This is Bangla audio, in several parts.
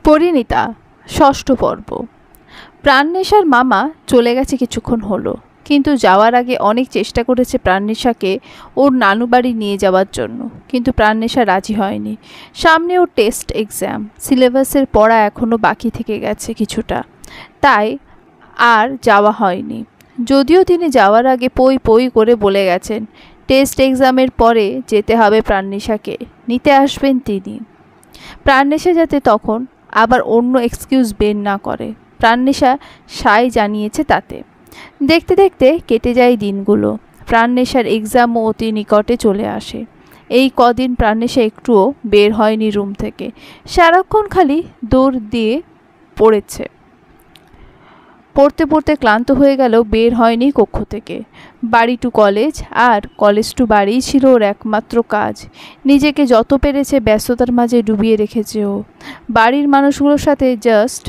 পরিণীতা ষষ্ঠ পর্ব। প্রাণনেশার মামা চলে গেছে কিছুক্ষণ হলো, কিন্তু যাওয়ার আগে অনেক চেষ্টা করেছে প্রাণনেশাকে ওর নানু বাড়ি নিয়ে যাওয়ার জন্য, কিন্তু প্রাণনেশা রাজি হয়নি। সামনে ওর টেস্ট এক্সাম, সিলেবাসের পড়া এখনও বাকি থেকে গেছে কিছুটা, তাই আর যাওয়া হয়নি। যদিও তিনি যাওয়ার আগে পই পই করে বলে গেছেন টেস্ট এক্সামের পরে যেতে হবে প্রাণনেশাকে, নিতে আসবেন তিনি। প্রাণনেশা যাতে তখন আবার অন্য এক্সকিউজ বের না করে, প্রাণনেশা সাই জানিয়েছে তাতে। দেখতে দেখতে কেটে যায় দিনগুলো। প্রাণনেশার এক্সামও অতি নিকটে চলে আসে। এই কদিন প্রাণনেশা একটুও বের হয়নি রুম থেকে, সারাক্ষণ খালি দৌড় দিয়ে পড়েছে। পড়তে পড়তে ক্লান্ত হয়ে গেলেও বের হয়নি কক্ষ থেকে। বাড়ি টু কলেজ আর কলেজ টু বাড়িই ছিল ওর একমাত্র কাজ। নিজেকে যত পেরেছে ব্যস্ততার মাঝে ডুবিয়ে রেখেছে ও। বাড়ির মানুষগুলোর সাথে জাস্ট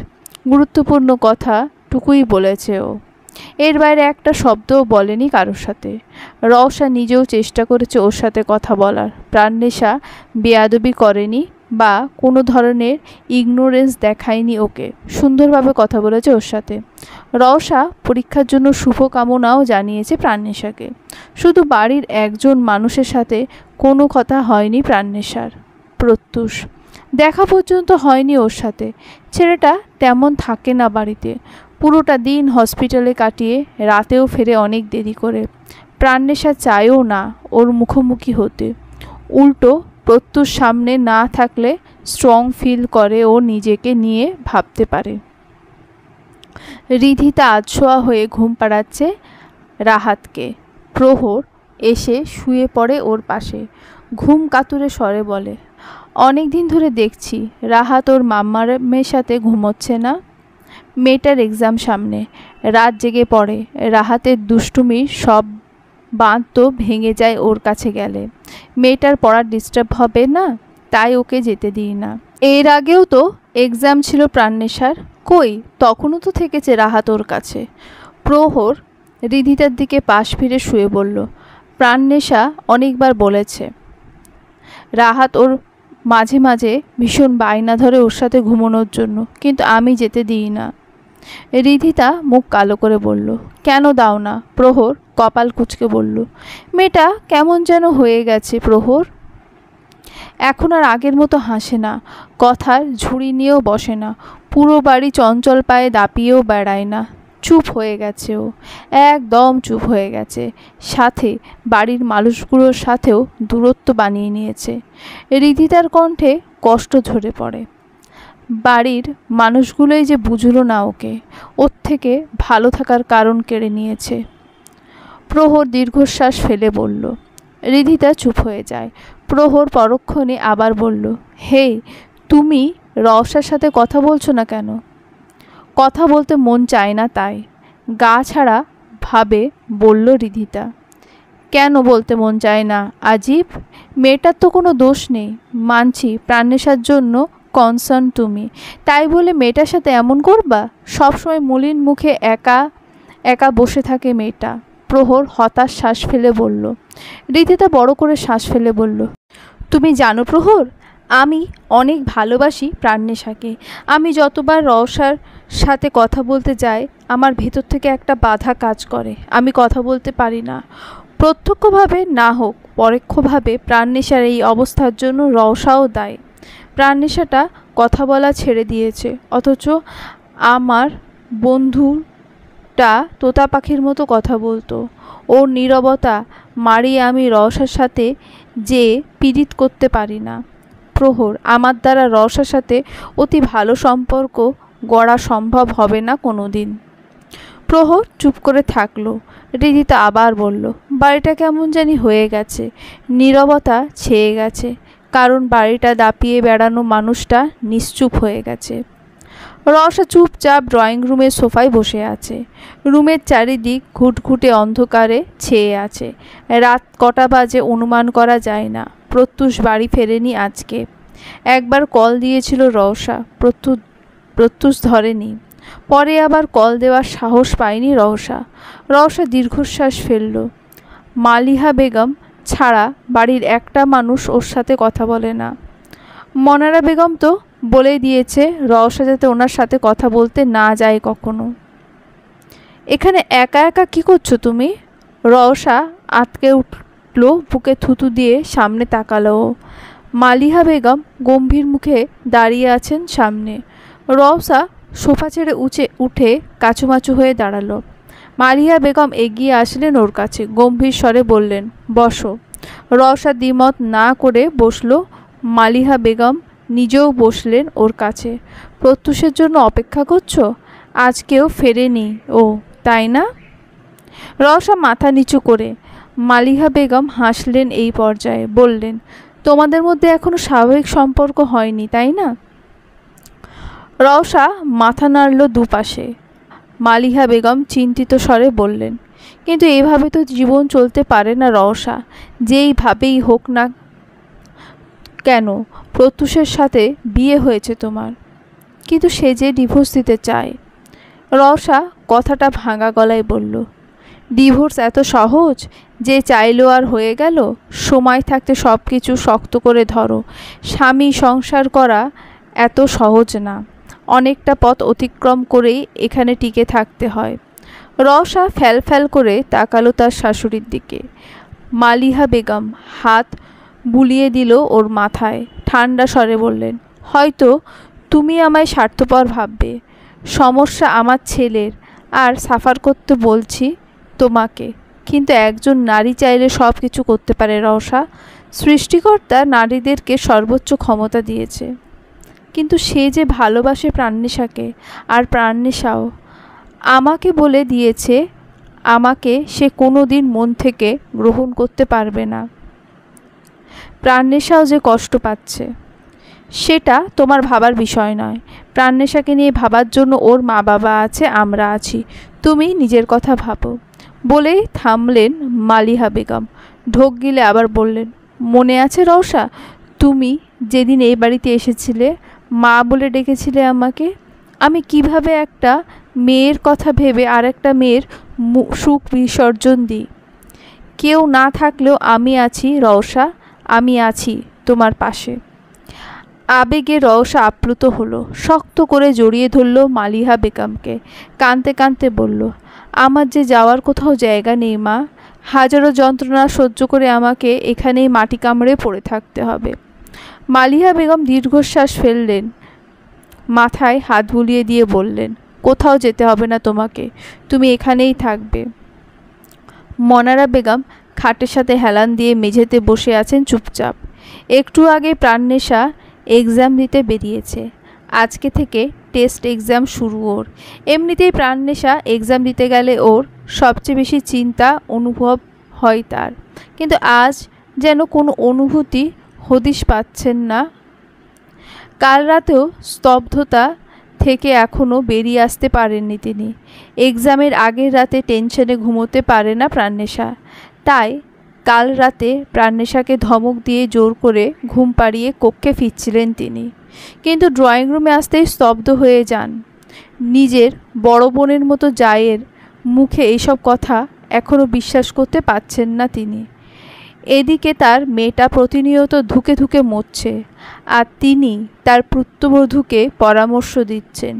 গুরুত্বপূর্ণ কথা টুকুই বলেছে ও, এর বাইরে একটা শব্দও বলেনি কারোর সাথে। রওশা নিজেও চেষ্টা করেছে ওর সাথে কথা বলার। প্রাণনেশা বেয়াদবি করেনি বা কোনো ধরনের ইগনোরেন্স দেখায়নি ওকে, সুন্দরভাবে কথা বলেছে ওর সাথে। রওশা পরীক্ষার জন্য শুভকামনাও জানিয়েছে প্রাণনেশাকে। শুধু বাড়ির একজন মানুষের সাথে কোনো কথা হয়নি প্রাণনেশার। প্রত্যুষ দেখা পর্যন্ত হয়নি ওর সাথে। ছেলেটা তেমন থাকে না বাড়িতে, পুরোটা দিন হসপিটালে কাটিয়ে রাতেও ফেরে অনেক দেরি করে। প্রাণনেশা চায়ও না ওর মুখোমুখি হতে, উল্টো প্রত্যুষ সামনে না থাকলে স্ট্রং ফিল করে ও নিজেকে নিয়ে ভাবতে পারে। রিধিতা আধশোয়া হয়ে ঘুম পাড়াচ্ছে রাহাতকে। প্রহর এসে শুয়ে পড়ে ওর পাশে, ঘুম কাতুরে স্বরে বলে, অনেক দিন ধরে দেখছি রাহাত ওর মাম্মার সাথে ঘুমোচ্ছে না। মেয়েটার এক্সাম সামনে, রাত জেগে পড়ে। রাহাতের দুষ্টুমির সব বাঁধ তো ভেঙে যায় ওর কাছে গেলে। মেয়েটার পড়ার ডিস্টার্ব হবে না, তাই ওকে যেতে দিই না। এর আগেও তো এক্সাম ছিল প্রাণনেশার, কই তখনও তো থেকেছে রাহাত ওর কাছে। প্রহর রিধিতার দিকে পাশ ফিরে শুয়ে বলল, প্রাণনেশা অনেকবার বলেছে রাহাত ওর মাঝে মাঝে ভীষণ বায়না ধরে ওর সাথে ঘুমানোর জন্য, কিন্তু আমি যেতে দিই না। রিধিতা মুখ কালো করে বলল, কেন দাও না? প্রহর কপাল কুঁচকে বলল, মেয়েটা কেমন যেন হয়ে গেছে প্রহর। এখন আর আগের মতো হাসে না, কথার ঝুড়ি নিয়েও বসে না, পুরো বাড়ি চঞ্চল পায়ে দাপিয়েও বেড়ায় না। চুপ হয়ে গেছে ও, একদম চুপ হয়ে গেছে। সাথে বাড়ির মানুষগুলোর সাথেও দূরত্ব বানিয়ে নিয়েছে। রিধিতার কণ্ঠে কষ্ট ঝরে পড়ে। বাড়ির মানুষগুলোই যে বুঝলো না ওকে, ওর থেকে ভালো থাকার কারণ কেড়ে নিয়েছে। প্রহর দীর্ঘশ্বাস ফেলে বলল। রিধিতা চুপ হয়ে যায়। প্রহর পরক্ষণে আবার বলল, হে তুমি রওশার সাথে কথা বলছো না কেন? কথা বলতে মন চায় না তাই, গা ছাড়া ভাবে বলল রিধিতা। কেন বলতে মন চায় না? আজীব, মেয়েটার তো কোনো দোষ নেই। মানছি প্রাণনেশার জন্য কনসার্ন তুমি, তাই বলে মেয়েটার সাথে এমন করবা? সবসময় মলিন মুখে একা একা বসে থাকে মেয়েটা। প্রহর হতাশ শ্বাস ফেলে বলল। রিধিতা বড় করে শ্বাস ফেলে বলল, তুমি জানো প্রহর, আমি অনেক ভালোবাসি প্রাণনেশাকে। আমি যতবার রওশার সাথে কথা বলতে যাই, আমার ভেতর থেকে একটা বাধা কাজ করে, আমি কথা বলতে পারি না। প্রত্যক্ষভাবে না হোক পরোক্ষভাবে প্রাণনেশার এই অবস্থার জন্য রওশাও দায়ী। প্রাণনেশাটা কথা বলা ছেড়ে দিয়েছে, অথচ আমার বন্ধুটা তোতা পাখির মতো কথা বলতো। ওর নীরবতা মারিয়ে আমি রওশার সাথে যে পীড়িত করতে পারি না। প্রহর, আমার দ্বারা রওশার সাথে অতি ভালো সম্পর্ক গড়া সম্ভব হবে না কোনো দিন। প্রহর চুপ করে থাকলো। রিধিতা আবার বলল, বাড়িটা কেমন জানি হয়ে গেছে, নীরবতা ছেয়ে গেছে, কারণ বাড়িটা দাপিয়ে বেড়ানো মানুষটা নিশ্চুপ হয়ে গেছে। রওশা চুপচাপ ড্রয়িং রুমের সোফায় বসে আছে। রুমের চারিদিক ঘুটঘুটে অন্ধকারে ছেয়ে আছে। রাত কটা বাজে অনুমান করা যায় না। প্রত্যুষ বাড়ি ফেরেনি আজকে। একবার কল দিয়েছিল রওশা, প্রত্যুষ ধরেনি। পরে আবার কল দেওয়ার সাহস পায়নি রওশা। রওশা দীর্ঘশ্বাস ফেলল। মালিহা বেগম ছাড়া বাড়ির একটা মানুষ ওর সাথে কথা বলে না। মনারা বেগম তো বলে দিয়েছে রওশা যাতে ওনার সাথে কথা বলতে না যায় কখনো। এখানে একা একা কি করছো তুমি? রওশা আতকে উঠল, বুকে থুতু দিয়ে সামনে তাকালো। মালিহা বেগম গম্ভীর মুখে দাঁড়িয়ে আছেন সামনে। রওশা সোফা ছেড়ে উঠে কাচুমাচু হয়ে দাঁড়ালো। মালিহা বেগম এগিয়ে আসলেন ওর কাছে, গম্ভীর স্বরে বললেন, বসো। রওশা দ্বিমত না করে বসল। মালিহা বেগম নিজেও বসলেন ওর কাছে। প্রত্যুষের জন্য অপেক্ষা করছো? আজ কেউ ফেরেনি ও, তাই না? রওশা মাথা নিচু করে। মালিহা বেগম হাসলেন এই পর্যায়ে, বললেন, তোমাদের মধ্যে এখনো স্বাভাবিক সম্পর্ক হয়নি, তাই না? রওশা মাথা নাড়ল দুপাশে। মালিহা বেগম চিন্তিত স্বরে বললেন, কিন্তু এভাবে তো জীবন চলতে পারে না রওশা। যেইভাবেই হোক না কেন প্রত্যুষের সাথে বিয়ে হয়েছে তোমার, কিন্তু সে যে ডিভোর্স দিতে চায়। রওশা কথাটা ভাঙা গলায় বলল, ডিভোর্স এত সহজ যে চাইলো আর হয়ে গেল? সময় থাকতে সব কিছু শক্ত করে ধরো। স্বামী সংসার করা এত সহজ না, অনেকটা পথ অতিক্রম করেই এখানে টিকে থাকতে হয়। রওশা ফ্যাল করে তাকালো তার শাশুড়ির দিকে। মালিহা বেগম হাত বুলিয়ে দিল ওর মাথায়, ঠান্ডা স্বরে বললেন, হয়তো তুমি আমায় স্বার্থপর ভাববে, সমস্যা আমার ছেলের, আর সাফার করতে বলছি তোমাকে। কিন্তু একজন নারী চাইলে সব কিছু করতে পারে রওশা। সৃষ্টিকর্তা নারীদেরকে সর্বোচ্চ ক্ষমতা দিয়েছে, কিন্তু সে যে ভালোবাসে প্রাণনেশাকে, আর প্রাণনেশাও আমাকে বলে দিয়েছে আমাকে সে কোনো দিন মন থেকে গ্রহণ করতে পারবে না। প্রাণনেশাও যে কষ্ট পাচ্ছে সেটা তোমার ভাবার বিষয় নয়। প্রাণনেশাকে নিয়ে ভাবার জন্য ওর মা বাবা আছে, আমরা আছি, তুমি নিজের কথা ভাবো। বলেই থামলেন মালিহা বেগম। ঢোক গিলে আবার বললেন, মনে আছে রওশা, তুমি যেদিন এই বাড়িতে এসেছিলে মা বলে ডেকেছিলে আমাকে? আমি কিভাবে একটা মেয়ের কথা ভেবে আর একটা মেয়ের সুখ বিসর্জন দিই। কেউ না থাকলেও আমি আছি রওশা, আমি আছি তোমার পাশে। আবেগে রওশা আপ্লুত হলো, শক্ত করে জড়িয়ে ধরল মালিহা বেগমকে। কাঁদতে কাঁদতে বলল, আমার যে যাওয়ার কোথাও জায়গা নেই মা। হাজারো যন্ত্রণা সহ্য করে আমাকে এখানেই মাটি কামড়ে পড়ে থাকতে হবে। মালিহা বেগম দীর্ঘশ্বাস ফেললেন, মাথায় হাত বুলিয়ে দিয়ে বললেন, কোথাও যেতে হবে না তোমাকে, তুমি এখানেই থাকবে। মনারা বেগম খাটের সাথে হেলান দিয়ে মেঝেতে বসে আছেন চুপচাপ। একটু আগে প্রাণনেশা এক্সাম দিতে বেরিয়েছে। আজকে থেকে টেস্ট এক্সাম শুরু ওর। এমনিতেই প্রাণনেশা এক্সাম দিতে গেলে ওর সবচেয়ে বেশি চিন্তা অনুভব হয় তার, কিন্তু আজ যেন কোনো অনুভূতি হদিশ পাচ্ছেন না। কাল রাতেও স্তব্ধতা থেকে এখনও বেরিয়ে আসতে পারেননি তিনি। এক্সামের আগের রাতে টেনশনে ঘুমোতে পারে না প্রাণনেশা, তাই কাল রাতে প্রাণনেশাকে ধমক দিয়ে জোর করে ঘুম পাড়িয়ে কক্ষে ফিরছিলেন তিনি, কিন্তু ড্রয়িং রুমে আসতেই স্তব্ধ হয়ে যান। নিজের বড় বোনের মতো জায়ের মুখে এইসব কথা এখনও বিশ্বাস করতে পারছেন না তিনি। এদিকে তার মেয়েটা প্রতিনিয়ত ধুকে ধুকে মরছে, আর তিনি তার পুত্রবধূকে পরামর্শ দিচ্ছেন।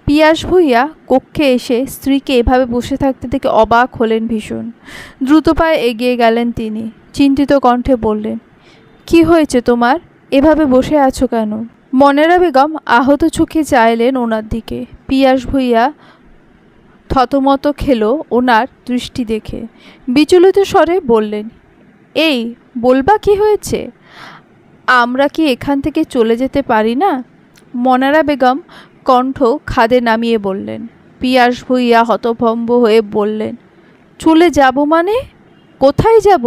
পিয়াস ভূঁইয়া কক্ষে এসে স্ত্রীকে এভাবে বসে থাকতে দেখে অবাক হলেন ভীষণ। দ্রুত পায়ে এগিয়ে গেলেন তিনি, চিন্তিত কণ্ঠে বললেন, কি হয়েছে তোমার? এভাবে বসে আছো কেন? মনেরা বেগম আহত চোখে চাইলেন ওনার দিকে। পিয়াস ভূঁইয়া থতমত খেলো ওনার দৃষ্টি দেখে। বিচলিত স্বরে বললেন, এই বলবা কি হয়েছে? আমরা কি এখান থেকে চলে যেতে পারি না? মনারা বেগম কণ্ঠ খাদে নামিয়ে বললেন। পিয়াস ভূঁইয়া হতভম্ব হয়ে বললেন, চলে যাব মানে? কোথায় যাব?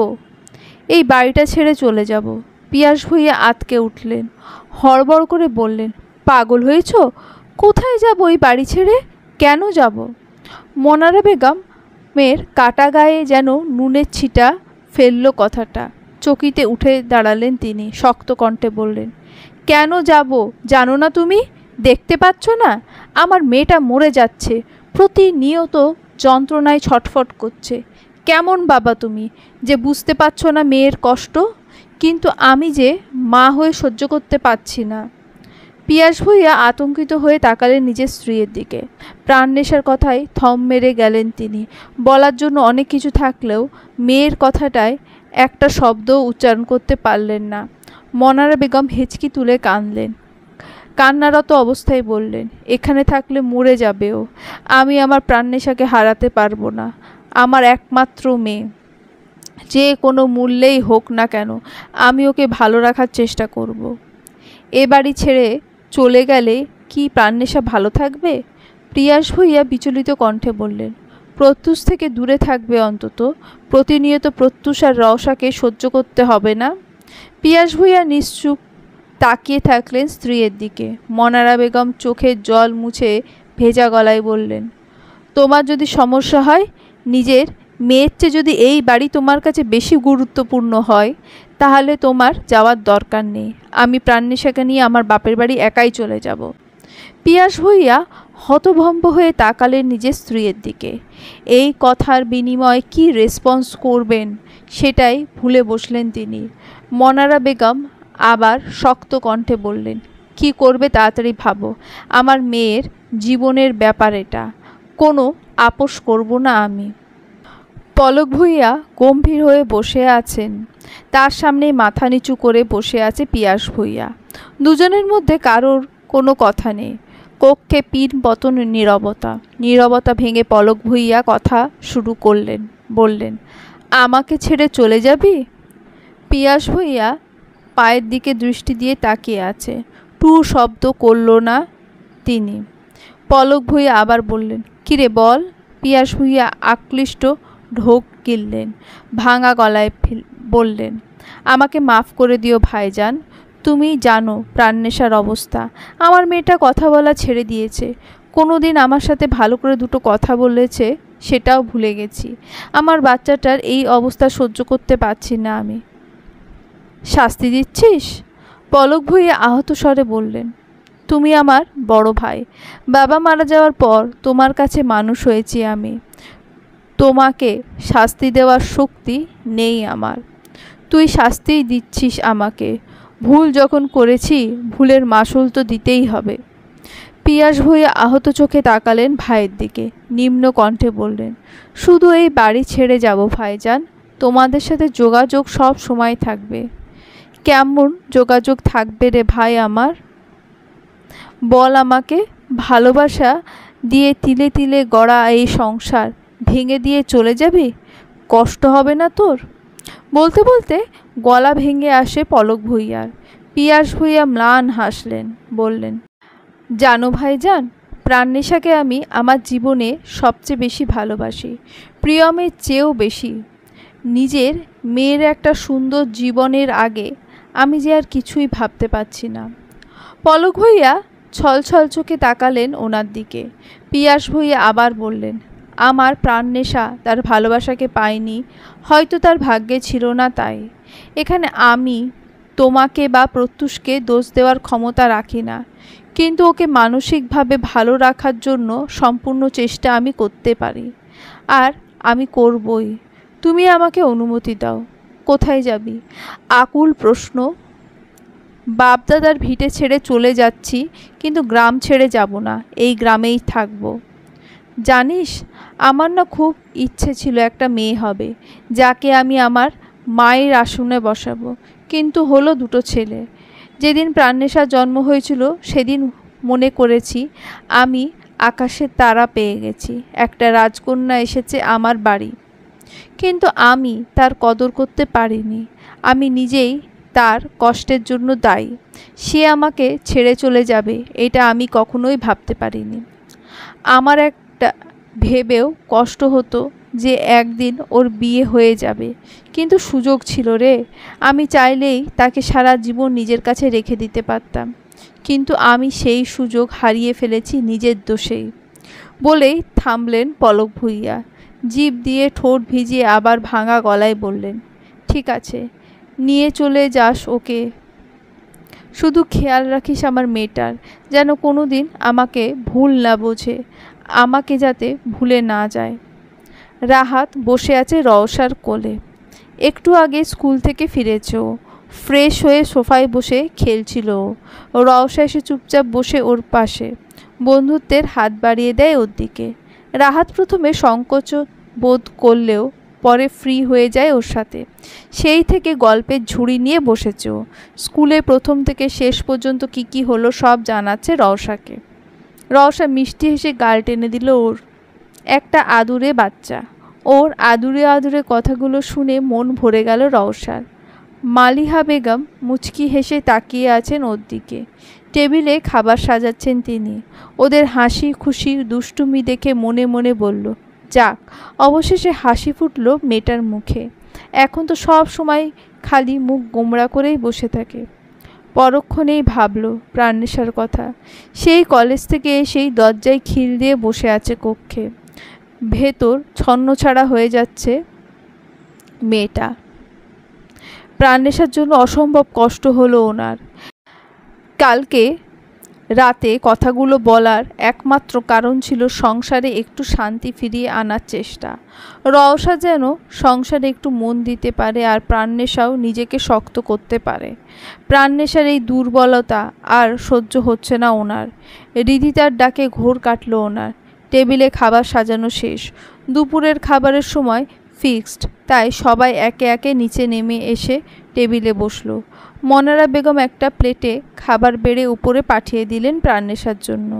এই বাড়িটা ছেড়ে চলে যাব। পিয়াস ভূঁইয়া আতকে উঠলেন, হড়বড় করে বললেন, পাগল হয়েছ? কোথায় যাব এই বাড়ি ছেড়ে? কেন যাব? মনারা বেগম মেয়ের কাটা গায়ে যেন নুনের ছিটা ফেলল কথাটা। চকিতে উঠে দাঁড়ালেন তিনি, শক্ত কণ্ঠে বললেন, কেন যাব জানো না তুমি? দেখতে পাচ্ছ না আমার মেয়েটা মরে যাচ্ছে, প্রতিনিয়ত যন্ত্রণায় ছটফট করছে। কেমন বাবা তুমি যে বুঝতে পারছো না মেয়ের কষ্ট? কিন্তু আমি যে মা হয়ে সহ্য করতে পারছি না। পিয়াস ভূঁইয়া আতঙ্কিত হয়ে তাকালেন নিজের স্ত্রীর দিকে। প্রাণনেশার কথায় থম মেরে গেলেন তিনি। বলার জন্য অনেক কিছু থাকলেও মেয়ের কথাটায় একটা শব্দও উচ্চারণ করতে পারলেন না। মনারা বেগম হেঁচকি তুলে কাঁদলেন। কান্নারত অবস্থায় বললেন, এখানে থাকলে মরে যাবে ও। আমি আমার প্রাণনেশাকে হারাতে পারবো না। আমার একমাত্র মেয়ে, যে কোনো মূল্যেই হোক না কেন আমি ওকে ভালো রাখার চেষ্টা করব। এ বাড়ি ছেড়ে চলে গেলে কি প্রাণনেশা ভালো থাকবে? পিয়াস ভূঁইয়া বিচলিত কণ্ঠে বললেন, প্রত্যুষ থেকে দূরে থাকবে অন্তত। প্রতিনিয়ত প্রত্যুষ আর রওশাকে সহ্য করতে হবে না। পিয়াস ভূঁইয়া নিশ্চুপ তাকিয়ে থাকলেন স্ত্রীর দিকে। মনারা বেগম চোখের জল মুছে ভেজা গলায় বললেন, তোমার যদি সমস্যা হয়, নিজের মেয়ের চেয়ে যদি এই বাড়ি তোমার কাছে বেশি গুরুত্বপূর্ণ হয়, তাহলে তোমার যাওয়ার দরকার নেই। আমি প্রাণনেশাকে নিয়ে আমার বাপের বাড়ি একাই চলে যাব। পিয়াস ভূঁইয়া হতভম্ব হয়ে তাকালেন নিজের স্ত্রীর দিকে। এই কথার বিনিময়ে কি রেসপন্স করবেন সেটাই ভুলে বসলেন তিনি। মনারা বেগম আবার শক্ত কণ্ঠে বললেন, কি করবে তাড়াতাড়ি ভাবো। আমার মেয়ের জীবনের ব্যাপার এটা, কোনো আপোষ করব না আমি। পলক ভূঁইয়া গম্ভীর হয়ে বসে আছেন। তার সামনেই মাথা নিচু করে বসে আছে পিয়াস ভূঁইয়া। দুজনের মধ্যে কারোর কোনো কথা নেই। কক্ষে পিন পতন নীরবতা। নীরবতা ভেঙে পলক ভূঁইয়া কথা শুরু করলেন, বললেন, আমাকে ছেড়ে চলে যাবি? পিয়াস ভূঁইয়া পায়ের দিকে দৃষ্টি দিয়ে তাকিয়ে আছে। টু শব্দ করল না তিনি। পলক ভূঁইয়া আবার বললেন, কিরে বল? পিয়াস ভূঁইয়া আকৃষ্ট ঢোক গিললেন। ভাঙা গলায় বললেন, আমাকে মাফ করে দিও ভাইজান। তুমি জানো প্রাণনেশার অবস্থা। আমার মেয়েটা কথা বলা ছেড়ে দিয়েছে। কোনো দিন আমার সাথে ভালো করে দুটো কথা বলেছে, সেটাও ভুলে গেছি। আমার বাচ্চাটার এই অবস্থা সহ্য করতে পারছি না আমি। শাস্তি দিচ্ছিস? পলক ভূঁইয়া আহত স্বরে বললেন, তুমি আমার বড় ভাই। বাবা মারা যাওয়ার পর তোমার কাছে মানুষ হয়েছি আমি। তোমাকে শাস্তি দেওয়ার শক্তি নেই আমার। তুই শাস্তিই দিচ্ছিস আমাকে। ভুল যখন করেছি, ভুলের মাসুল তো দিতেই হবে। পিয়াস ভূঁইয়া আহত চোখে তাকালেন ভাইয়ের দিকে। নিম্ন কণ্ঠে বললেন, শুধু এই বাড়ি ছেড়ে যাব ভাইজান। তোমাদের সাথে যোগাযোগ সব সময় থাকবে। কেমন যোগাযোগ থাকবে রে ভাই আমার? বল আমাকে। ভালোবাসা দিয়ে তিলে তিলে গড়া এই সংসার ভেঙে দিয়ে চলে যাবি? কষ্ট হবে না তোর? বলতে বলতে গলা ভেঙে আসে পলক ভূঁইয়ার। পিয়াস ভূঁইয়া ম্লান হাসলেন, বললেন, জানো ভাইজান, প্রাণনেশাকে আমি আমার জীবনে সবচেয়ে বেশি ভালোবাসি, প্রিয়মের চেয়েও বেশি। নিজের মেয়ের একটা সুন্দর জীবনের আগে আমি যে আর কিছুই ভাবতে পারছি না। পলক ভূঁইয়া ছলছল চোখে তাকালেন ওনার দিকে। পিয়াস ভূঁইয়া আবার বললেন, আমার প্রাণনেশা তার ভালোবাসাকে পায়নি, হয়তো তার ভাগ্যে ছিল না তাই। এখানে আমি তোমাকে বা প্রত্যুষকে দোষ দেওয়ার ক্ষমতা রাখি না, কিন্তু ওকে মানসিকভাবে ভালো রাখার জন্য সম্পূর্ণ চেষ্টা আমি করতে পারি, আর আমি করবই। তুমি আমাকে অনুমতি দাও। কোথায় যাবি? আকুল প্রশ্ন। বাপদাদার ভিটে ছেড়ে চলে যাচ্ছি, কিন্তু গ্রাম ছেড়ে যাব না, এই গ্রামেই থাকব। জানিস, আমার না খুব ইচ্ছে ছিল একটা মেয়ে হবে, যাকে আমি আমার মায়ের আসনে বসাবো, কিন্তু হলো দুটো ছেলে। যেদিন প্রাণনেশার জন্ম হয়েছিল সেদিন মনে করেছি আমি আকাশের তারা পেয়ে গেছি, একটা রাজকন্যা এসেছে আমার বাড়ি। কিন্তু আমি তার কদর করতে পারিনি। আমি নিজেই তার কষ্টের জন্য দায়ী। সে আমাকে ছেড়ে চলে যাবে এটা আমি কখনোই ভাবতে পারিনি। আমার একটা ভেবেও কষ্ট হতো যে একদিন ওর বিয়ে হয়ে যাবে, কিন্তু সুযোগ ছিল রে। আমি চাইলেই তাকে সারা জীবন নিজের কাছে রেখে দিতে পারতাম, কিন্তু আমি সেই সুযোগ হারিয়ে ফেলেছি নিজের দোষেই। বলেই থামলেন পলক ভূঁইয়া। জিভ দিয়ে ঠোঁট ভিজিয়ে আবার ভাঙা গলায় বললেন, ঠিক আছে, নিয়ে চলে যাস ওকে। শুধু খেয়াল রাখিস আমার মেয়েটার, যেন কোনো দিন আমাকে ভুল না বোঝে, আমাকে যাতে ভুলে না যায়। রাহাত বসে আছে রওশার কোলে। একটু আগে স্কুল থেকে ফিরেছে ও। ফ্রেশ হয়ে সোফায় বসে খেলছিল। রওশা এসে চুপচাপ বসে ওর পাশে, বন্ধুত্বের হাত বাড়িয়ে দেয় ওর দিকে। রাহাত প্রথমে সংকোচ বোধ করলেও পরে ফ্রি হয়ে যায় ওর সাথে। সেই থেকে গল্পের ঝুড়ি নিয়ে বসেছে ও। স্কুলে প্রথম থেকে শেষ পর্যন্ত কি কি হলো সব জানাচ্ছে রওশাকে। রওশা মিষ্টি হেসে গাল টেনে দিল ওর। একটা আদুরে বাচ্চা। ওর আদুরে আদুরে কথাগুলো শুনে মন ভরে গেল রওশার। মালিহা বেগম মুচকি হেসে তাকিয়ে আছেন ওর দিকে। টেবিলে খাবার সাজাচ্ছেন তিনি। ওদের হাসি খুশি দুষ্টুমি দেখে মনে মনে বলল, যাক, অবশেষে হাসি ফুটল মেয়েটার মুখে। এখন তো সব সময় খালি মুখ গোমড়া করেই বসে থাকে। পরক্ষণেই ভাবল প্রাণনেশার কথা। সেই কলেজ থেকে এসেই দরজায় খিল দিয়ে বসে আছে কক্ষে। ভেতর ছন্নছাড়া হয়ে যাচ্ছে মেয়েটা। প্রাণনেশার জন্য অসম্ভব কষ্ট হলো ওনার। কালকে রাতে কথাগুলো বলার একমাত্র কারণ ছিল সংসারে একটু শান্তি ফিরিয়ে আনার চেষ্টা। রওশা যেন সংসারে একটু মন দিতে পারে আর প্রাণনেশাও নিজেকে শক্ত করতে পারে। প্রাণনেশার এই দুর্বলতা আর সহ্য হচ্ছে না ওনার। রিদিতার ডাকে ঘোর কাটল ওনার। টেবিলে খাবার সাজানো শেষ। দুপুরের খাবারের সময় ফিক্সড, তাই সবাই একে একে নিচে নেমে এসে টেবিলে বসলো। মনারা বেগম একটা প্লেটে খাবার বেড়ে উপরে পাঠিয়ে দিলেন প্রাণনেশার জন্য।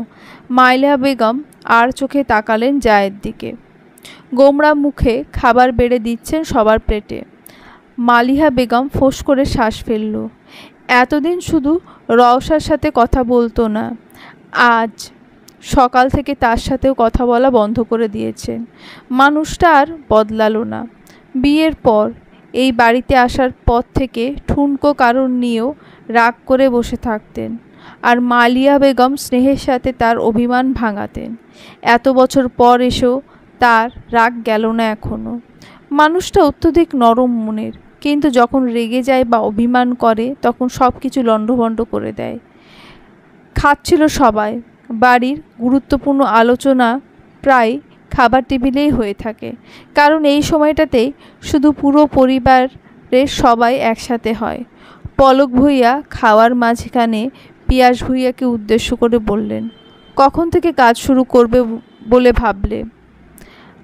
মাইলা বেগম আর চোখে তাকালেন জায়ের দিকে। গোমড়া মুখে খাবার বেড়ে দিচ্ছেন সবার প্লেটে। মালিহা বেগম ফোঁস করে শ্বাস ফেলল। এতদিন শুধু রওশার সাথে কথা বলতো না, আজ সকাল থেকে তার সাথেও কথা বলা বন্ধ করে দিয়েছেন। মানুষটা আর বদলালো না। বিয়ের পর এই বাড়িতে আসার পর থেকে ঠুনকো কারণ নিয়েও রাগ করে বসে থাকতেন, আর মালিয়া বেগম স্নেহের সাথে তার অভিমান ভাঙাতেন। এত বছর পর এসেও তার রাগ গেল না এখনও। মানুষটা অত্যধিক নরম মনের, কিন্তু যখন রেগে যায় বা অভিমান করে তখন সব কিছু লণ্ডভণ্ড করে দেয়। খাচ্ছিল সবাই। বাড়ির গুরুত্বপূর্ণ আলোচনা প্রায় খাবার টেবিলেই হয়ে থাকে, কারণ এই সময়টাতেই শুধু পুরো পরিবারের সবাই একসাথে হয়। পলক ভূঁইয়া খাওয়ার মাঝখানে পিয়াস ভূঁইয়াকে উদ্দেশ্য করে বললেন, কখন থেকে কাজ শুরু করবে বলে ভাবলে?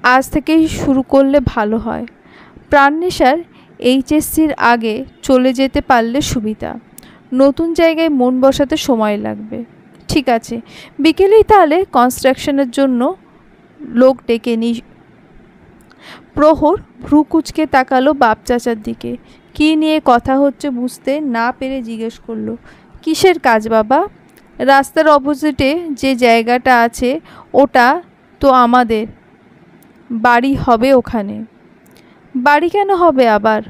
আজ থেকেই শুরু করলে ভালো হয়। প্রাণনেশার এইচএসসির আগে চলে যেতে পারলে সুবিধা। নতুন জায়গায় মন বসাতে সময় লাগবে। ঠিক আছে, বিকেলেই তাহলে কনস্ট্রাকশনের জন্য লোক ডেকে নি। প্রহর ভ্রু কুচকে তাকালো বাপ চাচার দিকে। কী নিয়ে কথা হচ্ছে বুঝতে না পেরে জিজ্ঞেস করলো, কিসের কাজ বাবা? রাস্তার অপোজিটে যে জায়গাটা আছে ওটা তো আমাদের, বাড়ি হবে ওখানে। বাড়ি কেন হবে আবার?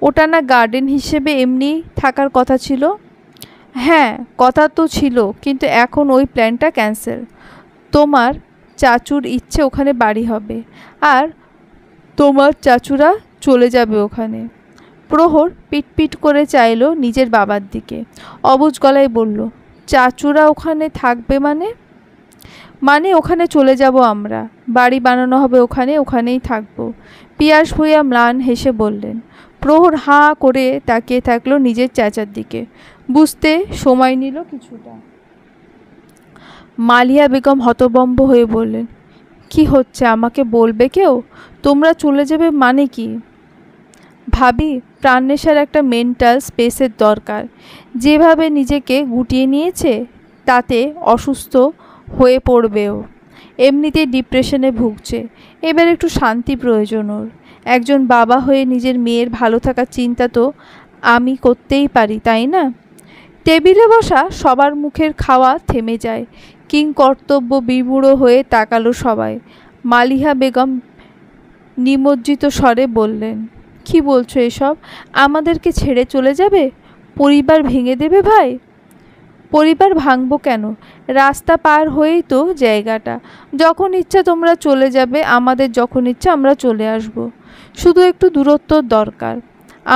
ওটা না গার্ডেন হিসেবে এমনি থাকার কথা ছিল? হ্যাঁ, কথা তো ছিল, কিন্তু এখন ওই প্ল্যানটা ক্যান্সেল। তোমার চাচুর ইচ্ছে ওখানে বাড়ি হবে, আর তোমার চাচুরা চলে যাবে ওখানে। প্রহর পিটপিট করে চাইল নিজের বাবার দিকে। অবুঝ গলায় বলল, চাচুরা ওখানে থাকবে মানে? মানে ওখানে চলে যাব আমরা, বাড়ি বানানো হবে ওখানে, ওখানেই থাকবো। পিয়াস ভূঁইয়া ম্লান হেসে বললেন। প্রহর হাঁ করে তাকিয়ে থাকলো নিজের চাচার দিকে। বুঝতে সময় নিল কিছুটা। মালিয়া বেগম হতভম্ব হয়ে বললেন, কি হচ্ছে আমাকে বলবে কেউ? তোমরা চলে যাবে মানে কি? ভাবি, প্রাণনেশার একটা মেন্টাল স্পেসের দরকার। যেভাবে নিজেকে গুটিয়ে নিয়েছে তাতে অসুস্থ হয়ে পড়বেও। এমনিতেই ডিপ্রেশনে ভুগছে, এবার একটু শান্তি প্রয়োজন ওর। একজন বাবা হয়ে নিজের মেয়ের ভালো থাকার চিন্তা তো আমি করতেই পারি, তাই না? টেবিলে বসা সবার মুখের খাওয়া থেমে যায়। কিংকর্তব্য বিমূঢ় হয়ে তাকালো সবাই। মালিহা বেগম নিমজ্জিত স্বরে বললেন, কি বলছো এসব? আমাদেরকে ছেড়ে চলে যাবে? পরিবার ভেঙে দেবে ভাই? পরিবার ভাঙবো কেন? রাস্তা পার হয়েই তো জায়গাটা। যখন ইচ্ছা তোমরা চলে যাবে, আমাদের যখন ইচ্ছা আমরা চলে আসব। শুধু একটু দূরত্বর দরকার।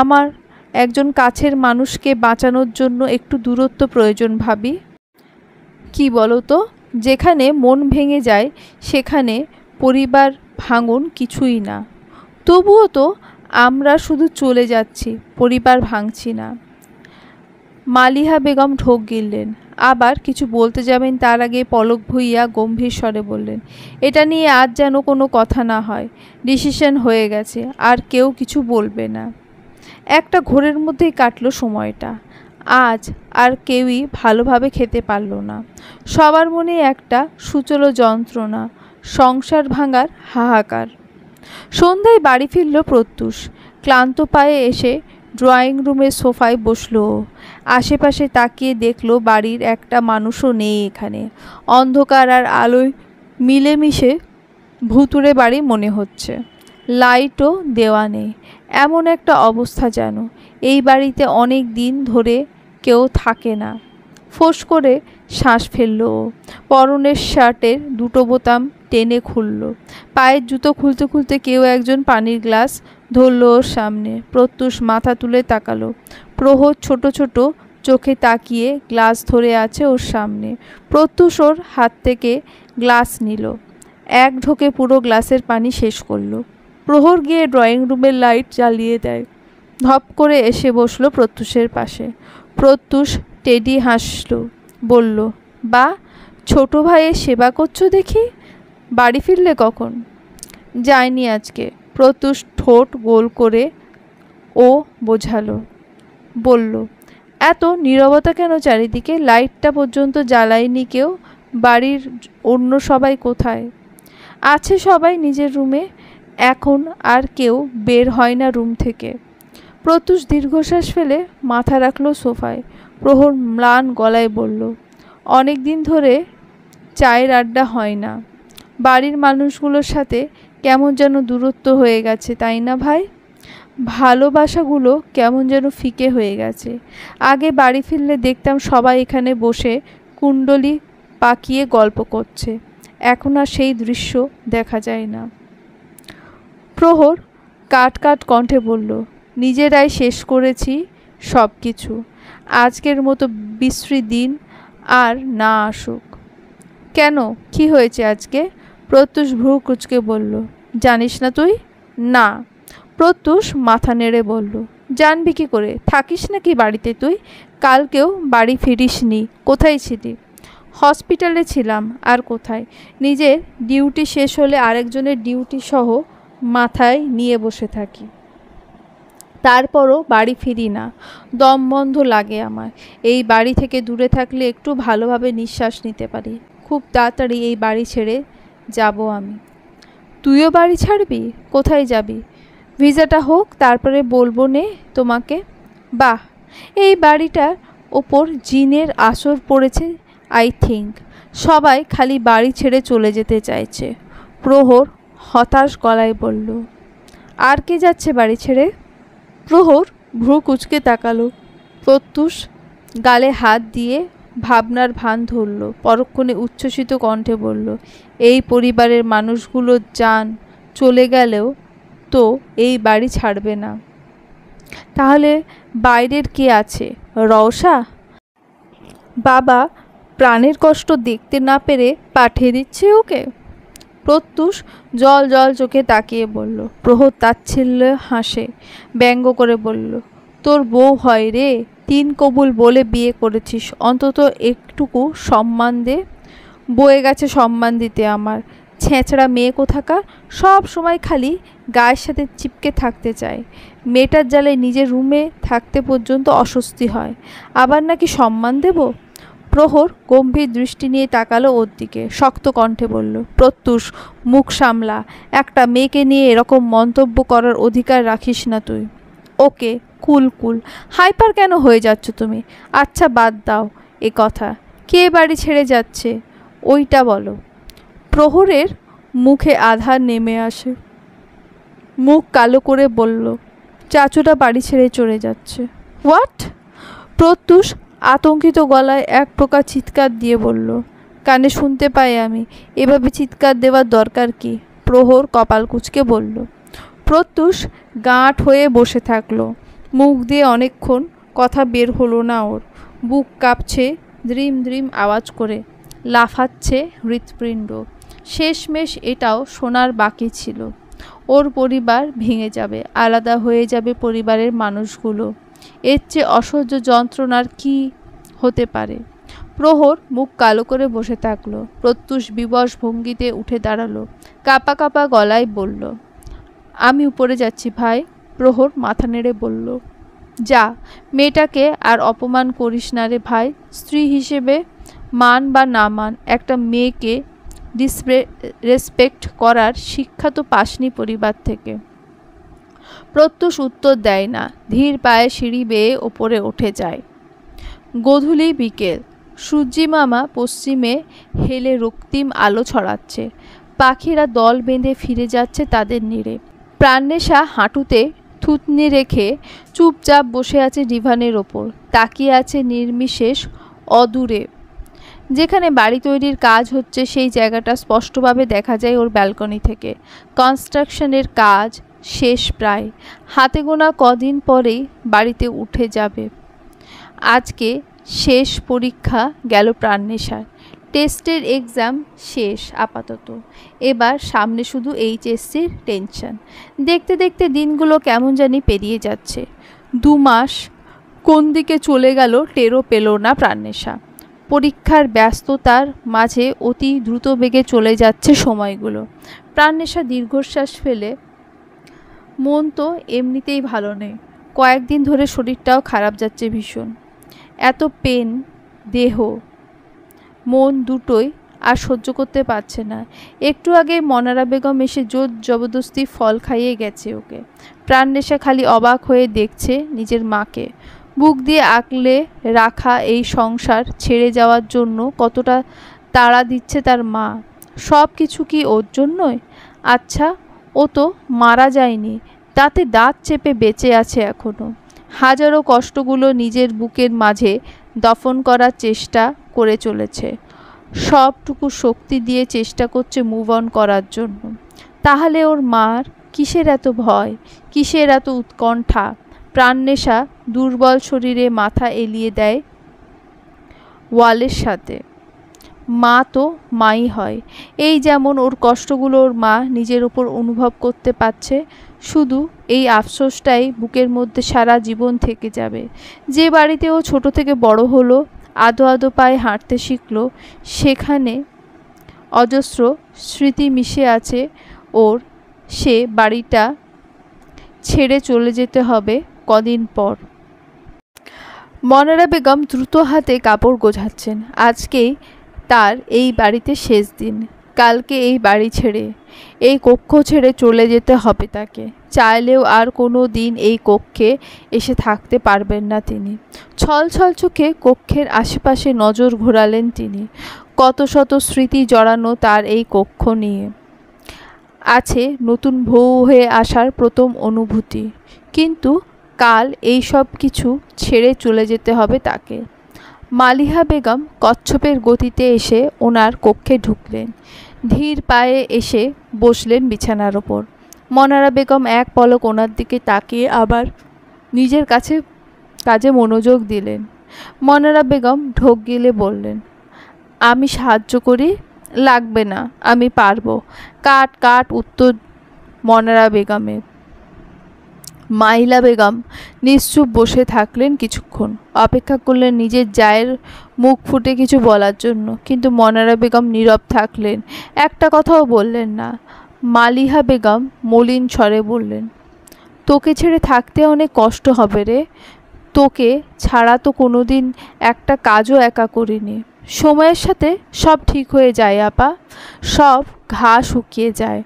আমার একজন কাছের মানুষকে বাঁচানোর জন্য একটু দূরত্ব প্রয়োজন ভাবি। কি বলো তো? যেখানে মন ভেঙে যায় সেখানে পরিবার ভাঙন কিছুই না। তবুও তো আমরা শুধু চলে যাচ্ছি, পরিবার ভাঙছি না। মালিহা বেগম ঢোক গিললেন। আবার কিছু বলতে যাবেন তার আগে পলক ভুইয়া গম্ভীর স্বরে বললেন, এটা নিয়ে আজ যেন কোনো কথা না হয়। ডিসিশন হয়ে গেছে, আর কেউ কিছু বলবে না। একটা ঘোরের মধ্যেই কাটল সময়টা। আজ আর কেউই ভালোভাবে খেতে পারল না। সবার মনে একটা সূচলো যন্ত্রণা, সংসার ভাঙার হাহাকার। সন্ধ্যায় বাড়ি ফিরল প্রত্যুষ। ক্লান্ত পায়ে এসে ড্রয়িং রুমের সোফায় বসল। আশেপাশে তাকিয়ে দেখল বাড়ির একটা মানুষও নেই এখানে। অন্ধকার আর আলোয় মিলেমিশে ভুতুড়ে বাড়ি মনে হচ্ছে। লাইটও দেওয়া নেই। এমন একটা অবস্থা যেন এই বাড়িতে অনেক দিন ধরে কেউ থাকে না। ফোঁস করে শ্বাস ফেলল ও। পরনের শার্টের দুটো বোতাম টেনে খুলল। পায়ের জুতো খুলতে খুলতে কেউ একজন পানির গ্লাস ধরল ওর সামনে। প্রত্যুষ মাথা তুলে তাকালো। প্রহর ছোট ছোট চোখে তাকিয়ে গ্লাস ধরে আছে ওর সামনে। প্রত্যুষ ওর হাত থেকে গ্লাস নিল। এক ঢোকে পুরো গ্লাসের পানি শেষ করলো। প্রহর গিয়ে ড্রয়িং রুমের লাইট জ্বালিয়ে দেয়। ধপ করে এসে বসলো প্রত্যুষের পাশে। প্রত্যুষ টেডি হাসল, বলল, বা ছোট ভাইয়ের সেবা করছো দেখি। বাড়ি ফিরলে কখন? যায়নি আজকে। প্রত্যুষ ঠোঁট গোল করে ও বোঝালো। বলল, এত নীরবতা কেন চারিদিকে? লাইটটা পর্যন্ত জ্বালায়নি কেউ। বাড়ির অন্য সবাই কোথায়? আছে সবাই নিজের রুমে। এখন আর কেউ বের হয় না রুম থেকে। প্রত্যুষ দীর্ঘশ্বাস ফেলে মাথা রাখল সোফায়। প্রহর ম্লান গলায় বলল, অনেক দিন ধরে চায়ের আড্ডা হয় না। বাড়ির মানুষগুলোর সাথে কেমন যেন দূরত্ব হয়ে গেছে, তাই না ভাই? ভালোবাসাগুলো কেমন যেন ফিকে হয়ে গেছে। আগে বাড়ি ফিরলে দেখতাম সবাই এখানে বসে কুণ্ডলি পাকিয়ে গল্প করছে। এখন আর সেই দৃশ্য দেখা যায় না। প্রহর কাট কাট কণ্ঠে বলল, নিজেরাই শেষ করেছি সব কিছু। আজকের মতো বিশ্রী দিন আর না আসুক। কেন, কি হয়েছে আজকে? প্রত্যুষ ভ্রু কুঁচকে বলল, জানিস না তুই? না। প্রত্যুষ মাথা নেড়ে বলল, জানবি কি করে? থাকিস নাকি বাড়িতে তুই? কালকেও বাড়ি ফিরিসনি। কোথায় ছিলি? হসপিটালে ছিলাম। আর কোথায়? নিজের ডিউটি শেষ হলে আরেকজনের ডিউটি সহ মাথায় নিয়ে বসে থাকি। তারপরও বাড়ি ফিরি না। দম বন্ধ লাগে আমার। এই বাড়ি থেকে দূরে থাকলে একটু ভালোভাবে নিঃশ্বাস নিতে পারি। খুব তাড়াতাড়ি এই বাড়ি ছেড়ে যাব আমি। তুইও বাড়ি ছাড়বি? কোথায় যাবি? ভিসাটা হোক, তারপরে বলবো নে তোমাকে। বাহ, এই বাড়িটার ওপর জিনের আসর পড়েছে আই থিঙ্ক। সবাই খালি বাড়ি ছেড়ে চলে যেতে চাইছে। প্রহর হতাশ গলায় বলল, আর কে যাচ্ছে বাড়ি ছেড়ে? প্রহর ভ্রু কুঁচকে তাকালো। প্রত্যুষ গালে হাত দিয়ে ভাবনার ভান ধরল। পরক্ষণে উচ্ছ্বসিত কণ্ঠে বলল, এই পরিবারের মানুষগুলো যান চলে গেলেও তো এই বাড়ি ছাড়বে না। তাহলে বাইরের কে আছে? রওশা? বাবা প্রাণের কষ্ট দেখতে না পেরে পাঠিয়ে দিচ্ছে ওকে? প্রত্যুষ জল জল চোখে তাকিয়ে বলল। প্রহর তাচ্ছিল্যে হাসে, ব্যঙ্গ করে বলল, তোর বউ হয় রে, 3 কবুল বলে বিয়ে করেছিস, অন্তত একটুকু সম্মান দে। বয়ে গেছে সম্মান দিতে আমার। ছেঁচড়া মেয়ে কোথাকার, সব সময় খালি গায়ের সাথে চিপকে থাকতে চায়। মেয়েটার জ্বালে নিজের রুমে থাকতে পর্যন্ত অস্বস্তি হয়, আবার নাকি সম্মান দেব? প্রহর গম্ভীর দৃষ্টি নিয়ে তাকালো ওর দিকে। শক্ত কণ্ঠে বলল, প্রত্যুষ মুখ সামলা। একটা মেয়েকে নিয়ে এরকম মন্তব্য করার অধিকার রাখিস না তুই। ওকে, কুল কুল। হাইপার কেন হয়ে যাচ্ছ তুমি? আচ্ছা বাদ দাও এ কথা। কে বাড়ি ছেড়ে যাচ্ছে ওইটা বলো। প্রহরের মুখে আধার নেমে আসে। মুখ কালো করে বলল, চাচুটা বাড়ি ছেড়ে চলে যাচ্ছে। হোয়াট? প্রত্যুষ আতঙ্কিত গলায় এক প্রকার চিৎকার দিয়ে বলল, কানে শুনতে পাই আমি, এভাবে চিৎকার দেওয়ার দরকার কি? প্রহর কপাল কুঁচকে বলল। প্রত্যুষ গাঁট হয়ে বসে থাকলো। মুখ দিয়ে অনেকক্ষণ কথা বের হলো না ওর। বুক কাঁপছে দ্রিম দ্রিম আওয়াজ করে, লাফাচ্ছে হৃৎপিণ্ড। শেষমেশ এটাও শোনার বাকি ছিল, ওর পরিবার ভেঙে যাবে, আলাদা হয়ে যাবে পরিবারের মানুষগুলো। এর চেয়ে অসহ্য যন্ত্রণার কি হতে পারে? প্রহর মুখ কালো করে বসে থাকলো। প্রত্যুষ বিবশ ভঙ্গিতে উঠে দাঁড়ালো, কাঁপা কাঁপা গলায় বলল, আমি উপরে যাচ্ছি ভাই। প্রহর মাথা নেড়ে বলল, যা, মেয়েটাকে আর অপমান করিস না রে ভাই। স্ত্রী হিসেবে মান বা না মান, একটা মেয়েকে রেসপেক্ট করার শিক্ষা তো পাসনি পরিবার থেকে। প্রত্যুষ উত্তর দেয় না, ধীর পায়ে সিঁড়ি বেয়ে ওপরে উঠে যায়। গোধূলি বিকেল, সূর্যি মামা পশ্চিমে হেলে রক্তিম আলো ছড়াচ্ছে। পাখিরা দল বেঁধে ফিরে যাচ্ছে তাদের নীড়ে। প্রাণনেশা হাঁটুতে থুতনি রেখে চুপচাপ বসে আছে ডিভানের ওপর, তাকিয়ে আছে নির্বিশেষ অদূরে। যেখানে বাড়ি তৈরির কাজ হচ্ছে সেই জায়গাটা স্পষ্টভাবে দেখা যায় ওর ব্যালকনি থেকে। কনস্ট্রাকশনের কাজ শেষ প্রায়, হাতে গোনা কদিন পরেই বাড়িতে উঠে যাবে। আজকে শেষ পরীক্ষা গেল প্রাণনেশার। টেস্টের এক্সাম শেষ আপাতত, এবার সামনে শুধু এইচএসসির টেনশন। দেখতে দেখতে দিনগুলো কেমন জানি পেরিয়ে যাচ্ছে। 2 মাস কোন দিকে চলে গেল টেরও পেল না প্রাণনেশা। পরীক্ষার ব্যস্ততার মাঝে অতি দ্রুত বেগে চলে যাচ্ছে সময়গুলো। প্রাণনেশা দীর্ঘশ্বাস ফেলে, মন তো এমনিতেই ভালো নেই, কয়েকদিন ধরে শরীরটাও খারাপ যাচ্ছে ভীষণ। এত পেন, দেহ মন দুটোই আর সহ্য করতে পারছে না। একটু আগে মনারা বেগম এসে জোর জবরদস্তি ফল খাইয়ে গেছে ওকে। প্রাণনেশা খালি অবাক হয়ে দেখছে নিজের মাকে। বুক দিয়ে আঁকলে রাখা এই সংসার ছেড়ে যাওয়ার জন্য কতটা তাড়া দিচ্ছে তার মা। সব কিছু কি ওর জন্যই? আচ্ছা, ও তো মারা যায়নি, তাতে দাঁত চেপে বেঁচে আছে এখনো। হাজারো কষ্টগুলো নিজের বুকের মাঝে দফন করার চেষ্টা করে চলেছে, সবটুকু শক্তি দিয়ে চেষ্টা করছে মুভ অন করার জন্য। তাহলে ওর মার কিসের এত ভয়, কিসের এত উৎকণ্ঠা? প্রাণনেশা দুর্বল শরীরে মাথা এলিয়ে দেয় ওয়ালের সাথে। মা তো মাই হয়। এই যেমন ওর কষ্টগুলো ওর মা নিজের ওপর অনুভব করতে পারছে, শুধু এই আফসোসটাই বুকের মধ্যে সারা জীবন থেকে যাবে। যে বাড়িতে ও ছোট থেকে বড় হলো, আদো আদো পায়ে হাঁটতে শিখলো, সেখানে অজস্র স্মৃতি মিশে আছে ওর। সে বাড়িটা ছেড়ে চলে যেতে হবে কদিন পর। মনারা বেগম দ্রুত হাতে কাপড় গোছাচ্ছেন। আজকেই তার এই বাড়িতে শেষ দিন। কালকে এই বাড়ি ছেড়ে, এই কক্ষ ছেড়ে চলে যেতে হবে তাকে। চাইলেও আর কোনো দিন এই কক্ষে এসে থাকতে পারবেন না তিনি। ছল ছল চোখে কক্ষের আশেপাশে নজর ঘোরালেন তিনি। কত শত স্মৃতি জড়ানো তার এই কক্ষ নিয়ে। আছে নতুন বউ হয়ে আসার প্রথম অনুভূতি, কিন্তু কাল এই সব কিছু ছেড়ে চলে যেতে হবে তাকে। মালিহা বেগম কচ্ছপের গতিতে এসে ওনার কক্ষে ঢুকলেন। ধীর পায়ে এসে বসলেন বিছানার ওপর। মনারা বেগম এক পলক ওনার দিকে তাকিয়ে আবার নিজের কাজে মনোযোগ দিলেন। মনারা বেগম ঢোক গিলে বললেন, আমি সাহায্য করি? লাগবে না, আমি পারবো। কাট কাট উত্তর মনারা বেগমের। মাহিলা বেগম নিশ্চুপ বসে থাকলেন কিছুক্ষণ, অপেক্ষা করলেন নিজের জায়ের মুখ ফুটে কিছু বলার জন্য, কিন্তু মনারা বেগম নীরব থাকলেন, একটা কথাও বললেন না। মালিহা বেগম মলিন স্বরে বললেন, তোকে ছেড়ে থাকতে অনেক কষ্ট হবে রে। তোকে ছাড়া তো কোনোদিন একটা কাজও একা করিনি। সময়ের সাথে সব ঠিক হয়ে যায় আপা, সব ঘা শুকিয়ে যায়,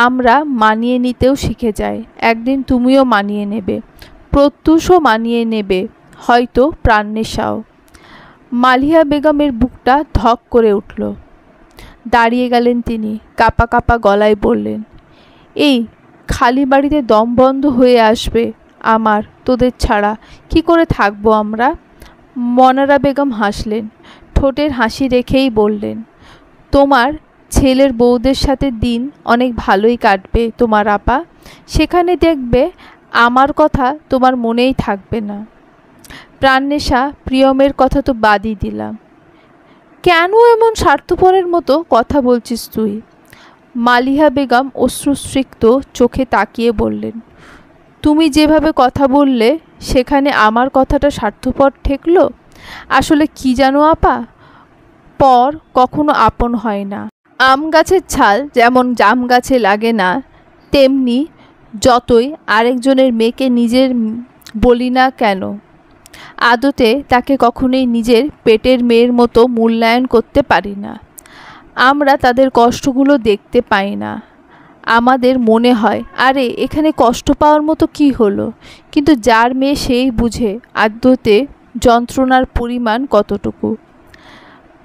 আমরা মানিয়ে নিতেও শিখে যাই। একদিন তুমিও মানিয়ে নেবে, প্রত্যুষও মানিয়ে নেবে, হয়তো প্রাণনেশাও। মালিহা বেগমের বুকটা ধক করে উঠল। দাঁড়িয়ে গেলেন তিনি, কাঁপা কাঁপা গলায় বললেন, এই খালি বাড়িতে দম বন্ধ হয়ে আসবে আমার তোদের ছাড়া, কি করে থাকবো আমরা? মনারা বেগম হাসলেন, ঠোঁটের হাসি রেখেই বললেন, তোমার ছেলের বউদের সাথে দিন অনেক ভালোই কাটবে তোমার আপা। সেখানে দেখবে আমার কথা তোমার মনেই থাকবে না। প্রাণনেশা প্রিয়মের কথা তো বাদই দিলাম, কেন এমন স্বার্থপরের মতো কথা বলছিস তুই? মালিহা বেগম অশ্রুসিক্ত চোখে তাকিয়ে বললেন, তুমি যেভাবে কথা বললে সেখানে আমার কথাটা স্বার্থপর ঠেকলো। আসলে কি জানো আপা, পর কখনো আপন হয় না। আম গাছের ছাল যেমন জাম গাছে লাগে না, তেমনি যতই আরেকজনের মেয়েকে নিজের বলি না কেন, আদতে তাকে কখনোই নিজের পেটের মেয়ের মতো মূল্যায়ন করতে পারি না। আমরা তাদের কষ্টগুলো দেখতে পাই না। আমাদের মনে হয় আরে এখানে কষ্ট পাওয়ার মতো কি হলো, কিন্তু যার মেয়ে সেই বুঝে আদতে যন্ত্রণার পরিমাণ কতটুকু।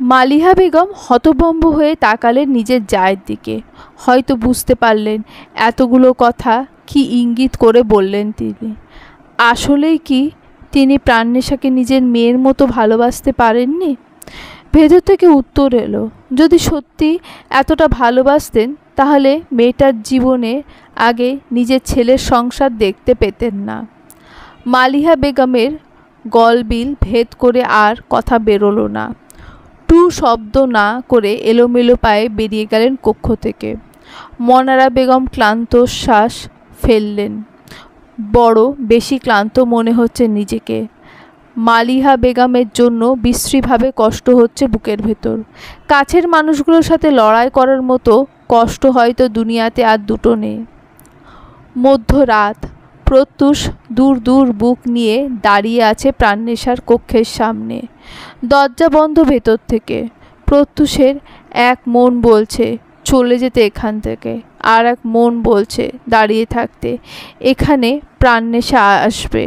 মালিহা বেগম হতভম্ব হয়ে তাকালেন নিজের জায়ের দিকে। হয়তো বুঝতে পারলেন এতগুলো কথা কি ইঙ্গিত করে বললেন তিনি। আসলেই কি তিনি প্রাণনেশাকে নিজের মেয়ের মতো ভালোবাসতে পারেননি? ভেতর থেকে উত্তর এলো, যদি সত্যি এতটা ভালোবাসতেন তাহলে মেয়েটার জীবনে আগে নিজের ছেলের সংসার দেখতে পেতেন না। মালিহা বেগমের গলবিল ভেদ করে আর কথা বেরোলো না। টু শব্দ না করে এলোমেলো পায়ে বেরিয়ে গেলেন কক্ষ থেকে। মনারা বেগম ক্লান্ত শ্বাস ফেললেন। বড় বেশি ক্লান্ত মনে হচ্ছে নিজেকে। মালিহা বেগমের জন্য বিশ্রীভাবে কষ্ট হচ্ছে বুকের ভেতর। কাছের মানুষগুলোর সাথে লড়াই করার মতো কষ্ট হয়তো দুনিয়াতে আর দুটো নেই। মধ্যরাত। প্রত্যুষ দূর দূর বুক নিয়ে দাঁড়িয়ে আছে প্রাণনেশার কক্ষের সামনে। দরজা বন্ধ ভেতর থেকে। প্রত্যুষের এক মন বলছে চলে যেতে এখান থেকে, আর এক মন বলছে দাঁড়িয়ে থাকতে। এখানে প্রাণনেশা আসবে।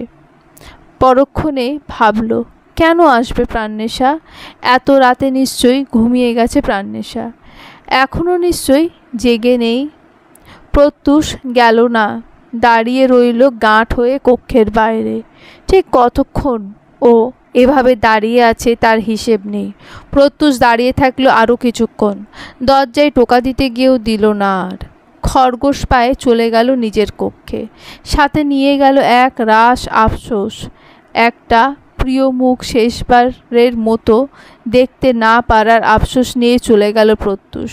পরক্ষণে ভাবল, কেন আসবে প্রাণনেশা? এত রাতে নিশ্চয়ই ঘুমিয়ে গেছে প্রাণনেশা, এখনও নিশ্চয়ই জেগে নেই। প্রত্যুষ গেল না, দাঁড়িয়ে রইল গাঁট হয়ে কক্ষের বাইরে। ঠিক কতক্ষণ ও এভাবে দাঁড়িয়ে আছে তার হিসেব নেই। প্রত্যুষ দাঁড়িয়ে থাকলো আরও কিছুক্ষণ। দরজায় টোকা দিতে গিয়েও দিল না আর। খরগোশ পায়ে চলে গেল নিজের কক্ষে। সাথে নিয়ে গেল এক রাশ আফসোস। একটা প্রিয় মুখ শেষবারের মতো দেখতে না পারার আফসোস নিয়ে চলে গেল প্রত্যুষ।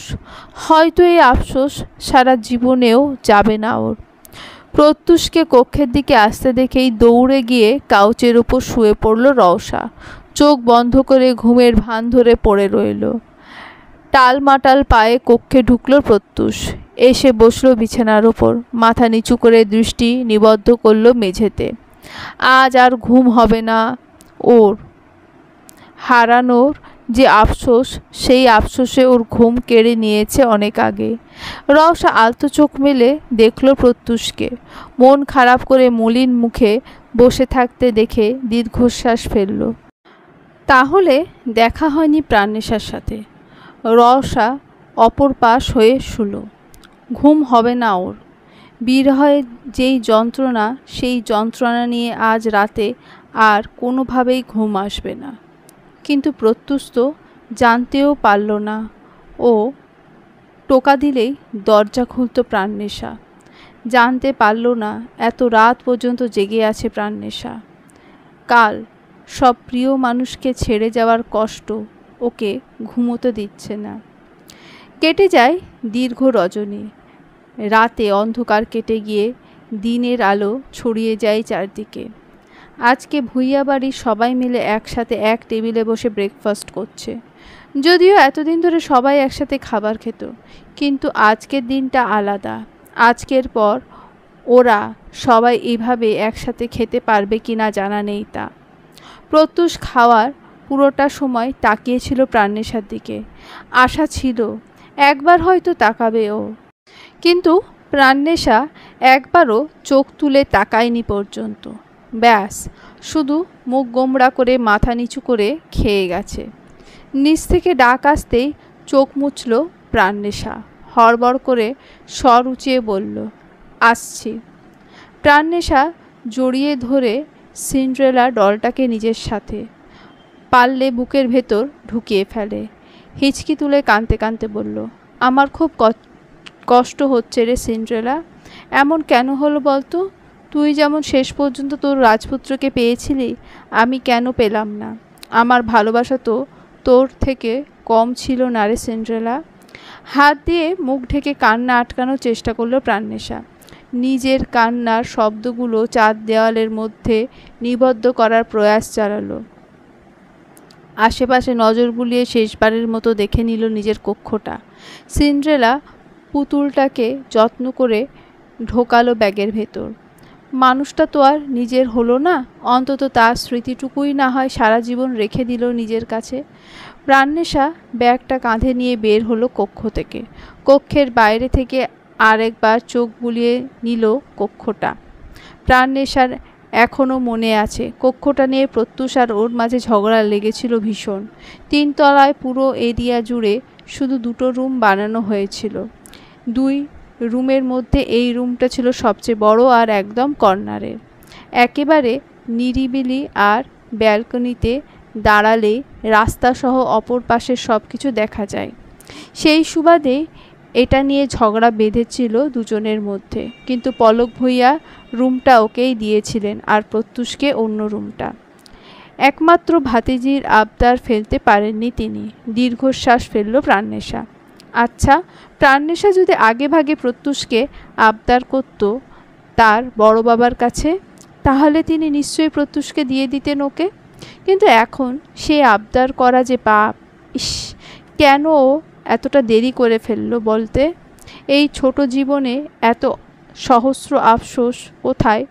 হয়তো এই আফসোস সারা জীবনেও যাবে না ওর। প্রত্যুষকে কক্ষের দিকে আসতে দেখেই দৌড়ে গিয়ে কাউচের ওপর শুয়ে পড়ল রওশা। চোখ বন্ধ করে ঘুমের ভান ধরে পড়ে রইল। টালমাটাল পায়ে কক্ষে ঢুকল প্রত্যুষ। এসে বসল বিছানার ওপর। মাথা নিচু করে দৃষ্টি নিবদ্ধ করল মেঝেতে। আজ আর ঘুম হবে না ওর। হারানোর যে আফসোস, সেই আফসোসে ওর ঘুম কেড়ে নিয়েছে অনেক আগে। রওশা আলতো চোখ মেলে দেখল প্রত্যুষকে। মন খারাপ করে মলিন মুখে বসে থাকতে দেখে দীর্ঘশ্বাস ফেলল। তাহলে দেখা হয়নি প্রাণনেশার সাথে। রওশা অপর পাশ হয়ে শুল। ঘুম হবে না ওর। বিরহের যেই যন্ত্রণা, সেই যন্ত্রণা নিয়ে আজ রাতে আর কোনোভাবেই ঘুম আসবে না। কিন্তু প্রত্যুষ তো জানতেও পারল না। ও টোকা দিলেই দরজা খুলত প্রাণনেশা। জানতে পারল না এত রাত পর্যন্ত জেগে আছে প্রাণনেশা। কাল সব প্রিয় মানুষকে ছেড়ে যাওয়ার কষ্ট ওকে ঘুমোতে দিচ্ছে না। কেটে যায় দীর্ঘ রজনী। রাতে অন্ধকার কেটে গিয়ে দিনের আলো ছড়িয়ে যায় চারদিকে। আজকে ভূঁইয়া বাড়ির সবাই মিলে একসাথে এক টেবিলে বসে ব্রেকফাস্ট করছে। যদিও এতদিন ধরে সবাই একসাথে খাবার খেত, কিন্তু আজকের দিনটা আলাদা। আজকের পর ওরা সবাই এভাবে একসাথে খেতে পারবে কিনা জানা নেই তা। প্রত্যুষ খাওয়ার পুরোটা সময় তাকিয়েছিল প্রাণনেশার দিকে। আশা ছিল একবার হয়তো তাকাবে ও, কিন্তু প্রাণনেশা একবারও চোখ তুলে তাকায়নি পর্যন্ত। ব্যাস শুধু মুখ গোমড়া করে মাথা নিচু করে খেয়ে গেছে। নিচ থেকে ডাক আসতেই চোখ মুছল প্রাণনেশা। হড়বড় করে স্বর উঁচিয়ে বলল, আসছি। প্রাণনেশা জড়িয়ে ধরে সিন্ড্রেলা ডলটাকে নিজের সাথে পারলে বুকের ভেতর ঢুকিয়ে ফেলে। হিচকি তুলে কাঁদতে কাঁদতে বলল, আমার খুব কষ্ট হচ্ছে রে সিন্ড্রেলা। এমন কেন হলো বলতো? তুই যেমন শেষ পর্যন্ত তোর রাজপুত্রকে পেয়েছিলি, আমি কেন পেলাম না? আমার ভালোবাসা তো তোর থেকে কম ছিল না রে সিন্ড্রেলা। হাত দিয়ে মুখ ঢেকে কান্না আটকানোর চেষ্টা করলো প্রাণনেশা, নিজের কান্নার শব্দগুলো চার দেওয়ালের মধ্যে নিবদ্ধ করার প্রয়াস চালালো। আশেপাশে নজর বুলিয়ে শেষবারের মতো দেখে নিল নিজের কক্ষটা। সিন্ড্রেলা পুতুলটাকে যত্ন করে ঢোকালো ব্যাগের ভেতর। মানুষটা তো আর নিজের হলো না, অন্তত তার স্মৃতিটুকুই না হয় সারা জীবন রেখে দিল নিজের কাছে। প্রাণনেশা ব্যাগটা কাঁধে নিয়ে বের হলো কক্ষ থেকে। কক্ষের বাইরে থেকে আরেকবার চোখ বুলিয়ে নিল কক্ষটা। প্রাণনেশার এখনও মনে আছে কক্ষটা নিয়ে প্রত্যুষ আর ওর মাঝে ঝগড়া লেগেছিল ভীষণ। 3 তলায় পুরো এরিয়া জুড়ে শুধু 2টো রুম বানানো হয়েছিল। 2 রুমের মধ্যে এই রুমটা ছিল সবচেয়ে বড় আর একদম কর্নারের, একেবারে নিরিবিলি, আর ব্যালকনিতে দাঁড়ালে রাস্তাসহ অপর পাশের সব কিছু দেখা যায়। সেই সুবাদে এটা নিয়ে ঝগড়া বেঁধেছিল দুজনের মধ্যে, কিন্তু পলক ভূঁইয়া রুমটা ওকেই দিয়েছিলেন আর প্রত্যুষকে অন্য রুমটা। একমাত্র ভাতিজির আবদার ফেলতে পারেননি তিনি। দীর্ঘশ্বাস ফেলল প্রাণনেশা। আচ্ছা, প্রাণনেশা যদি আগে ভাগে প্রত্যুষকে আবদার করত তার বড় বাবার কাছে, তাহলে তিনি নিশ্চয়ই প্রত্যুষকে দিয়ে দিতেন ওকে। কিন্তু এখন সে আবদার করা যে পাপ। ইস, কেন ও এতটা দেরি করে ফেললো বলতে? এই ছোট জীবনে এত সহস্র আফসোস কোথায়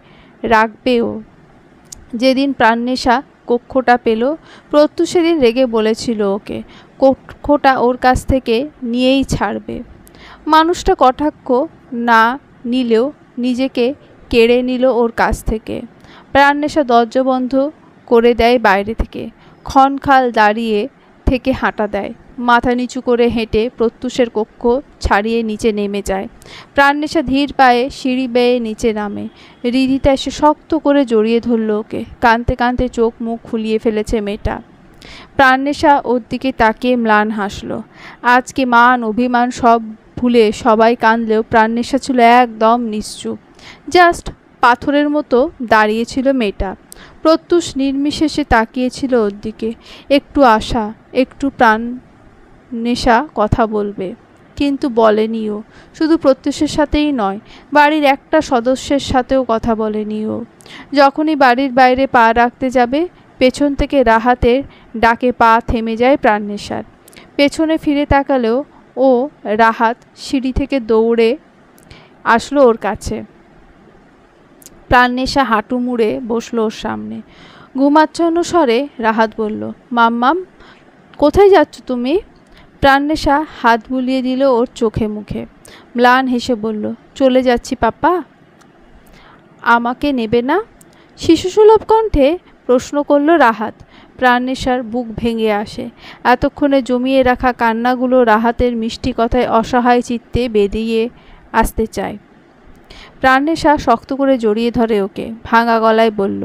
রাখবে ও? যেদিন প্রাণনেশা কক্ষটা পেল, প্রত্যুষ সেদিন রেগে বলেছিল ওকে কক্ষটা ওর কাছ থেকে নিয়েই ছাড়বে। মানুষটা কটাক্ষ না নিলেও নিজেকে কেড়ে নিল ওর কাছ থেকে। প্রাণনেশা দরজা বন্ধ করে দেয় বাইরে থেকে, ক্ষণকাল দাঁড়িয়ে থেকে হাঁটা দেয়, মাথা নিচু করে হেঁটে প্রত্যুষের কক্ষ ছাড়িয়ে নিচে নেমে যায়। প্রাণনেশা ধীর পায়ে সিঁড়ি বেয়ে নিচে নামে। রিধিতা এসে শক্ত করে জড়িয়ে ধরল ওকে। কাঁদতে কাঁদতে চোখ মুখ ফুলিয়ে ফেলেছে মেয়েটা। প্রাণনেশা ওর দিকে তাকিয়ে ম্লান হাসল। আজকে মান অভিমান সব ভুলে সবাই কাঁদলেও প্রাণনেশা ছিল একদম নিশ্চুপ, জাস্ট পাথরের মতো দাঁড়িয়েছিল মেয়েটা। প্রত্যুষ নির্বিশেষে তাকিয়েছিল ওর দিকে। একটু আশা, একটু প্রাণনেশা কথা বলবে, কিন্তু বলেনিও। শুধু প্রত্যুষের সাথেই নয়, বাড়ির একটা সদস্যের সাথেও কথা বলেনি ও। যখনই বাড়ির বাইরে পা রাখতে যাবে, পেছন থেকে রাহাতের ডাকে পা থেমে যায় প্রাণনেশার। পেছনে ফিরে তাকালেও ও রাহাত সিঁড়ি থেকে দৌড়ে আসলো ওর কাছে। প্রাণনেশা হাঁটু মুড়ে বসলো ওর সামনে। ঘুমাচ্ছন্ন স্বরে রাহাত বলল, মাম্মাম, কোথায় যাচ্ছ তুমি? প্রাণনেশা হাত বুলিয়ে দিল ওর চোখে মুখে। ম্লান হেসে বলল, চলে যাচ্ছি পাপা। আমাকে নেবে না? শিশুসুলভ কণ্ঠে প্রশ্ন করল রাহাত। প্রাণনেশার বুক ভেঙে আসে। এতক্ষণে জমিয়ে রাখা কান্নাগুলো রাহাতের মিষ্টি কথায় অসহায় চিত্তে বেরিয়ে আসতে চায়। প্রাণনেশা শক্ত করে জড়িয়ে ধরে ওকে, ভাঙা গলায় বলল,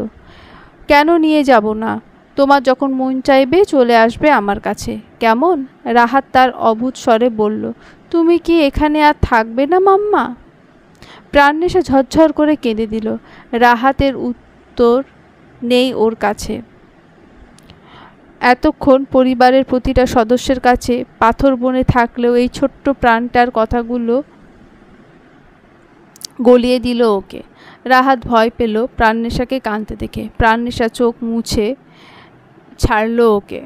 কেন নিয়ে যাব না? তোমার যখন মন চাইবে চলে আসবে আমার কাছে, কেমন? রাহাত তার অভূত স্বরে বলল, তুমি কি এখানে আর থাকবে না মাম্মা? প্রাণনেশা ঝরঝর করে কেঁদে দিল। রাহাতের উত্তর নেই ওর কাছে। এতক্ষণ পরিবারের প্রতিটা সদস্যের কাছে পাথর বনে থাকলেও এই ছোট্ট প্রাণটার কথাগুলো গলিয়ে দিল ওকে। রাহাত ভয় পেল প্রাণনেশাকে কাঁদতে দেখে। প্রাণনেশা চোখ মুছে ছাড়ল ওকে।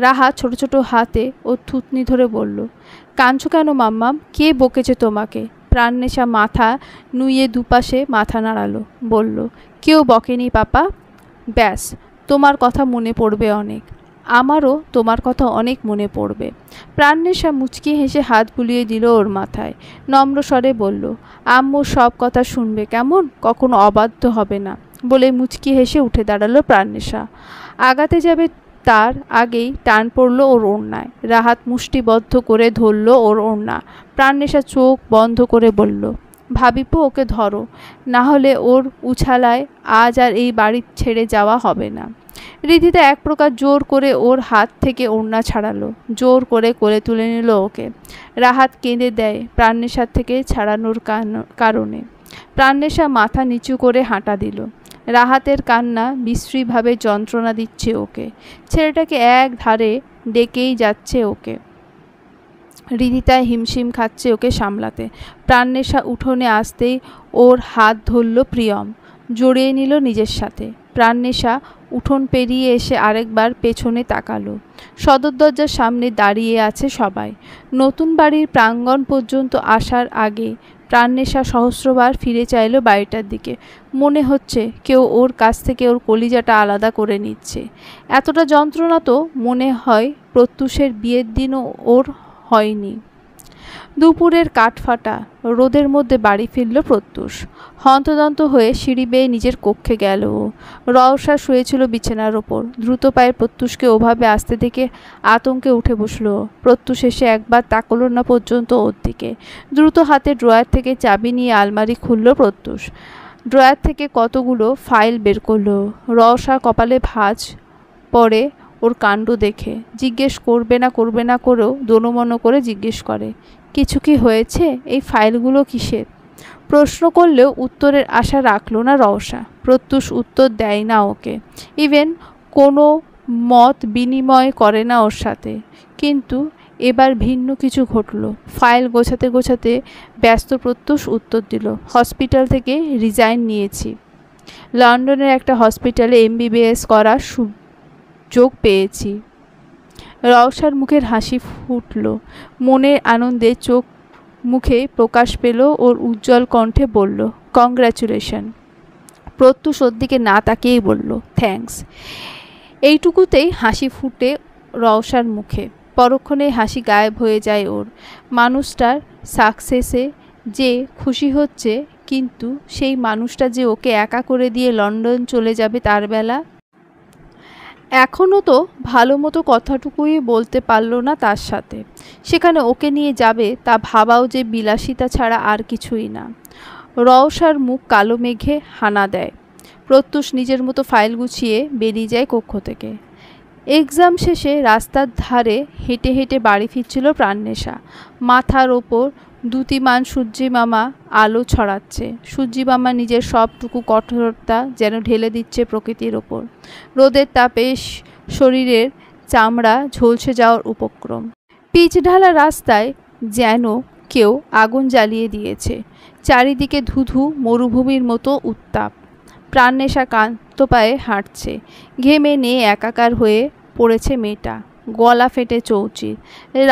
রাহাত ছোট ছোট হাতে ও থুতনি ধরে বলল, কাঁদছো কেন মাম্মাম? কে বকেছে তোমাকে? প্রাণনেশা মাথা নুইয়ে দুপাশে মাথা নাড়ালো, বলল, কেউ বকেনি পাপা। ব্যাস, তোমার কথা মনে পড়বে অনেক। আমারও তোমার কথা অনেক মনে পড়বে। প্রাণনেশা মুচকি হেসে হাত বুলিয়ে দিল ওর মাথায়। নম্র স্বরে বলল, আম্মু সব কথা শুনবে কেমন, কখনো অবাধ্য হবে না, বলে মুচকি হেসে উঠে দাঁড়ালো প্রাণনেশা। আগাতে যাবে তার আগেই টান পড়ল ওর ওড়নায়। রাহাত মুষ্টিবদ্ধ করে ধরল ওর ওড়না। প্রাণনেশা চোখ বন্ধ করে বলল, ভাবিপু ওকে ধরো, না হলে ওর উছালায় আজ আর এই বাড়ি ছেড়ে যাওয়া হবে না। রিধিতা এক প্রকার জোর করে ওর হাত থেকে ওড়না ছাড়ালো, জোর করে কোলে তুলে নিল ওকে। রাহাত কেঁদে দেয় প্রাণনেশার থেকে ছাড়ানোর কারণে। প্রাণনেশা মাথা নিচু করে হাঁটা দিল। রাহাতের কান্না বিশ্রীভাবে যন্ত্রণা দিচ্ছে ওকে। ছেলেটাকে এক ধারে ডেকেই যাচ্ছে ওকে। হৃদিতায় হিমশিম খাচ্ছে ওকে সামলাতে। প্রাণনেশা উঠোনে আসতেই ওর হাত ধরল প্রিয়ম, জড়িয়ে নিল নিজের সাথে। প্রাণনেশা উঠোন পেরিয়ে এসে আরেকবার পেছনে তাকালো। সদর দরজার সামনে দাঁড়িয়ে আছে সবাই। নতুন বাড়ির প্রাঙ্গণ পর্যন্ত আসার আগে প্রাণনেশা সহস্রবার ফিরে চাইল বাড়িটার দিকে। মনে হচ্ছে কেউ ওর কাছ থেকে ওর কলিজাটা আলাদা করে নিচ্ছে। এতটা যন্ত্রণা তো মনে হয় প্রত্যুষের বিয়ের দিনও ওর হয়নি। দুপুরের কাঠফাটা রোদের মধ্যে বাড়ি ফিরল প্রত্যুষ। হন্তদন্ত হয়ে সিঁড়ি বেয়ে নিজের কক্ষে গেল ও। রওশা শুয়েছিল বিছানার ওপর। দ্রুত পায়ে প্রত্যুষকে ওভাবে আসতে দেখে আতঙ্কে উঠে বসল। প্রত্যুষ এসে একবার তাকলো না পর্যন্ত ওর দিকে। দ্রুত হাতে ড্রয়ার থেকে চাবি নিয়ে আলমারি খুলল প্রত্যুষ। ড্রয়ার থেকে কতগুলো ফাইল বের করলো। রওশা কপালে ভাঁজ পড়ে ওর কাণ্ড দেখে। জিজ্ঞেস করবে না করেও দোনমনো করে জিজ্ঞেস করে, কিছু কি হয়েছে? এই ফাইলগুলো কিসের? প্রশ্ন করলেও উত্তরের আশা রাখল না রওশা। প্রত্যুষ উত্তর দেয় না ওকে, ইভেন কোনো মত বিনিময় করে না ওর সাথে। কিন্তু এবার ভিন্ন কিছু ঘটল। ফাইল গোছাতে গোছাতে ব্যস্ত প্রত্যুষ উত্তর দিল, হসপিটাল থেকে রিজাইন নিয়েছি। লন্ডনের একটা হসপিটালে MBBS করার সুযোগ পেয়েছি। রওশার মুখের হাসি ফুটল। মনের আনন্দে চোখ মুখে প্রকাশ পেল। ওর উজ্জ্বল কণ্ঠে বলল, কংগ্র্যাচুলেশন। প্রত্যুষ ওর দিকে না তাকিয়েই বলল, থ্যাঙ্কস। এইটুকুতেই হাসি ফুটে রওশার মুখে। পরক্ষণে হাসি গায়েব হয়ে যায় ওর। মানুষটার সাকসেসে যে খুশি হচ্ছে, কিন্তু সেই মানুষটা যে ওকে একা করে দিয়ে লন্ডন চলে যাবে তার বেলা। এখনও তো ভালো মতো কথাটুকুই বলতে পারল না তার সাথে। সেখানে ওকে নিয়ে যাবে তা ভাবাও যে বিলাসিতা ছাড়া আর কিছুই না। রওশার মুখ কালো মেঘে হানা দেয়। প্রত্যুষ নিজের মতো ফাইল গুছিয়ে বেরিয়ে যায় কক্ষ থেকে। এক্সাম শেষে রাস্তার ধারে হেঁটে হেঁটে বাড়ি ফিরছিল প্রাণনেশা। মাথার ওপর দ্যুতিমান সূর্যিমামা আলো ছড়াচ্ছে। সূর্যিমামা নিজের সবটুকু কঠোরতা যেন ঢেলে দিচ্ছে প্রকৃতির ওপর। রোদের তাপে শরীরের চামড়া ঝলসে যাওয়ার উপক্রম। পিচ ঢালা রাস্তায় যেন কেউ আগুন জ্বালিয়ে দিয়েছে। চারিদিকে ধুধু মরুভূমির মতো উত্তাপ। প্রাণনেশা কান্ত পায়ে হাঁটছে। ঘেমে নিয়ে একাকার হয়ে পড়েছে মেয়েটা। গলা ফেটে চৌচির।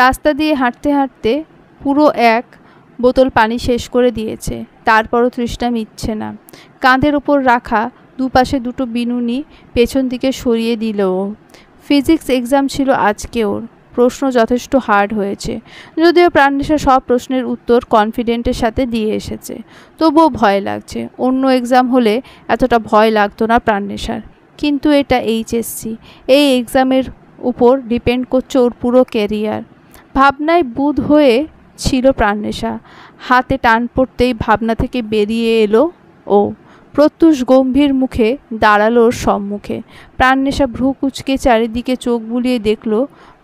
রাস্তা দিয়ে হাঁটতে হাঁটতে পুরো এক বোতল পানি শেষ করে দিয়েছে। তারপরও তৃষ্ণা মিটছে না। কাঁধের ওপর রাখা দুপাশে দুটো বিনুনি পেছন দিকে সরিয়ে দিল ও। ফিজিক্স এক্সাম ছিল আজকে ওর। প্রশ্ন যথেষ্ট হার্ড হয়েছে। যদিও প্রাণনেশা সব প্রশ্নের উত্তর কনফিডেন্টের সাথে দিয়ে এসেছে, তবুও ভয় লাগছে। অন্য এক্সাম হলে এতটা ভয় লাগতো না প্রাণনেশার, কিন্তু এটা HSC। এই এক্সামের উপর ডিপেন্ড করছে ওর পুরো ক্যারিয়ার। ভাবনায় বুঁদ হয়ে ছিল প্রাণনেশা। হাতে টান পড়তেই ভাবনা থেকে বেরিয়ে এলো ও। প্রত্যুষ গম্ভীর মুখে দাঁড়ালো ওর সম্মুখে। প্রাণনেশা ভ্রু কুঁচকে চারিদিকে চোখ বুলিয়ে দেখল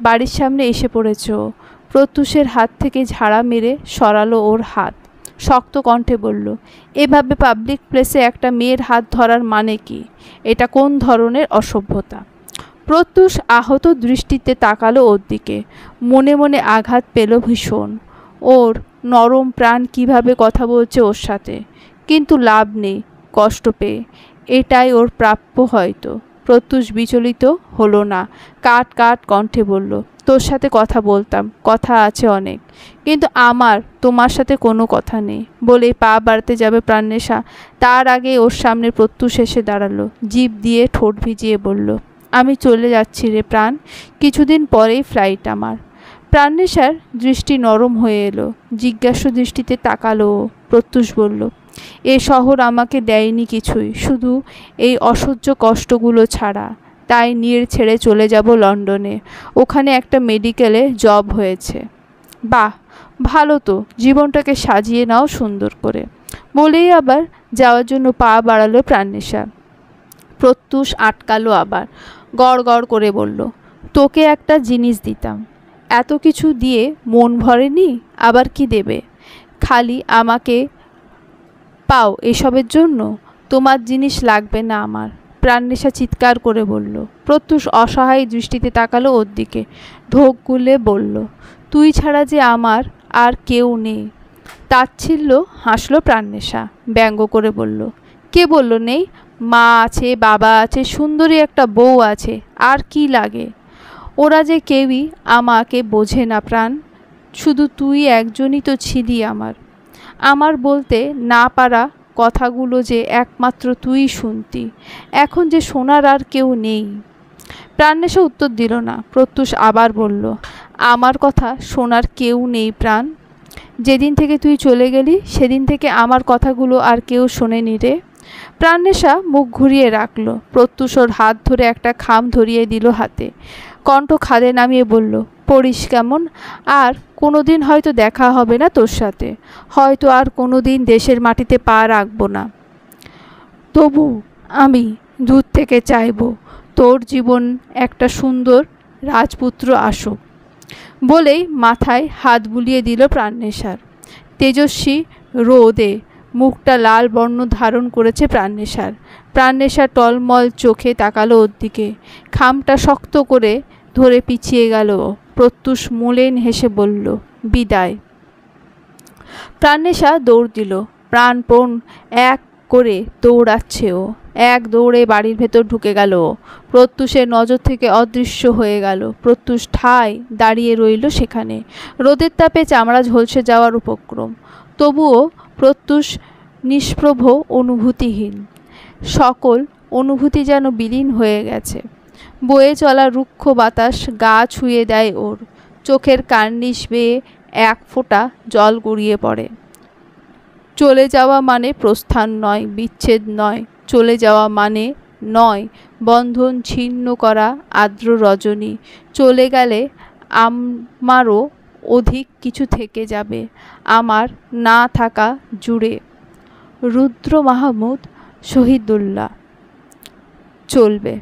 বাড়ির সামনে এসে পড়েছে ও। প্রত্যুষের হাত থেকে ঝাড়া মেরে সরালো ওর হাত। শক্ত কণ্ঠে বলল, এভাবে পাবলিক প্লেসে একটা মেয়ের হাত ধরার মানে কি? এটা কোন ধরনের অসভ্যতা? প্রত্যুষ আহত দৃষ্টিতে তাকালো ওর দিকে। মনে মনে আঘাত পেল ভীষণ। ওর নরম প্রাণ কিভাবে কথা বলছে ওর সাথে, কিন্তু লাভ নেই কষ্ট পেয়ে। এটাই ওর প্রাপ্য হয়তো। প্রত্যুষ বিচলিত হলো না। কাট কাট কণ্ঠে বলল, তোর সাথে কথা বলতাম, কথা আছে অনেক, কিন্তু আমার তোমার সাথে কোনো কথা নেই। বলে পা বাড়াতে যাবে প্রাণনেশা, তার আগে ওর সামনে প্রত্যুষ এসে দাঁড়ালো। জিভ দিয়ে ঠোঁট ভিজিয়ে বলল, আমি চলে যাচ্ছি রে প্রাণ, কিছুদিন পরেই ফ্লাইট আমার। প্রাণনেশার দৃষ্টি নরম হয়ে এলো। জিজ্ঞাসু দৃষ্টিতে তাকালো ও। প্রত্যুষ বলল, এ শহর আমাকে দেয়নি কিছুই, শুধু এই অসহ্য কষ্টগুলো ছাড়া। তাই নিয়ে ছেড়ে চলে যাব লন্ডনে। ওখানে একটা মেডিকেলে জব হয়েছে। বাহ, ভালো তো, জীবনটাকে সাজিয়ে নাও সুন্দর করে। বলেই আবার যাওয়ার জন্য পা বাড়ালো প্রাণনেশা। প্রত্যুষ আটকালো আবার। গড় গড় করে বলল, তোকে একটা জিনিস দিতাম, এত কিছু দিয়ে মন ভরেনি, আবার কি দেবে? খালি আমাকে পাও এসবের জন্য? তোমার জিনিস লাগবে না আমার। প্রাণনেশা চিৎকার করে বলল। প্রত্যুষ অসহায় দৃষ্টিতে তাকালো ওর দিকে। ঢোক গুলে বলল, তুই ছাড়া যে আমার আর কেউ নেই। তাচ্ছিল্য হাসল প্রাণনেশা, ব্যঙ্গ করে বলল, কে বলল নেই? মা আছে, বাবা আছে, সুন্দরী একটা বউ আছে, আর কি লাগে? ওরা যে কেউই আমাকে বোঝে না প্রাণ, শুধু তুই একজনই তো ছিলি আমার। আমার বলতে না পারা কথাগুলো যে একমাত্র তুই শুনতি, এখন যে শোনার আর কেউ নেই। প্রাণনেশা উত্তর দিল না। প্রত্যুষ আবার বলল, আমার কথা শোনার কেউ নেই প্রাণ। যেদিন থেকে তুই চলে গেলি সেদিন থেকে আমার কথাগুলো আর কেউ শোনেনি রে। প্রাণনেশা মুখ ঘুরিয়ে রাখল। প্রত্যুষ ওর হাত ধরে একটা খাম ধরিয়ে দিল হাতে, কণ্ঠ খাদে নামিয়ে বলল, পড়িস কেমন? আর কোনো দিন হয়তো দেখা হবে না তোর সাথে, হয়তো আর কোনো দিন দেশের মাটিতে পা রাখব না। তবু আমি দূর থেকে চাইব তোর জীবন একটা সুন্দর রাজপুত্র আসুক। বলেই মাথায় হাত বুলিয়ে দিল প্রাণনেশার। তেজস্বী রোদে মুখটা লাল বর্ণ ধারণ করেছে প্রাণনেশার। প্রাণনেশা টলমল চোখে তাকালো ওর দিকে, খামটা শক্ত করে ধরে পিছিয়ে গেল। প্রত্যুষ মলিন হেসে বলল, বিদায়। প্রাণনেশা দৌড় দিল, প্রাণপণ এক করে দৌড়াচ্ছে ও। এক দৌড়ে বাড়ির ভেতর ঢুকে গেল। প্রত্যুষের নজর থেকে অদৃশ্য হয়ে গেল। প্রত্যুষ ঠায় দাঁড়িয়ে রইল সেখানে। রোদের তাপে চামড়া ঝলসে যাওয়ার উপক্রম। তবুও প্রত্যুষ নিষ্প্রভ, অনুভূতিহীন। সকল অনুভূতি যেন বিলীন হয়ে গেছে। বয়ে চলা রুক্ষ বাতাস গা ছুঁয়ে দেয় ওর। চোখের কার্নিশ বেয়ে এক ফোঁটা জল গড়িয়ে পড়ে। চলে যাওয়া মানে প্রস্থান নয়, বিচ্ছেদ নয়। চলে যাওয়া মানে নয় বন্ধন ছিন্ন করা আর্দ্র রজনী। চলে গেলে আমারও অধিক কিছু থেকে যাবে আমার না থাকা জুড়ে। রুদ্র মাহমুদ শহীদুল্লাহ। চলবে।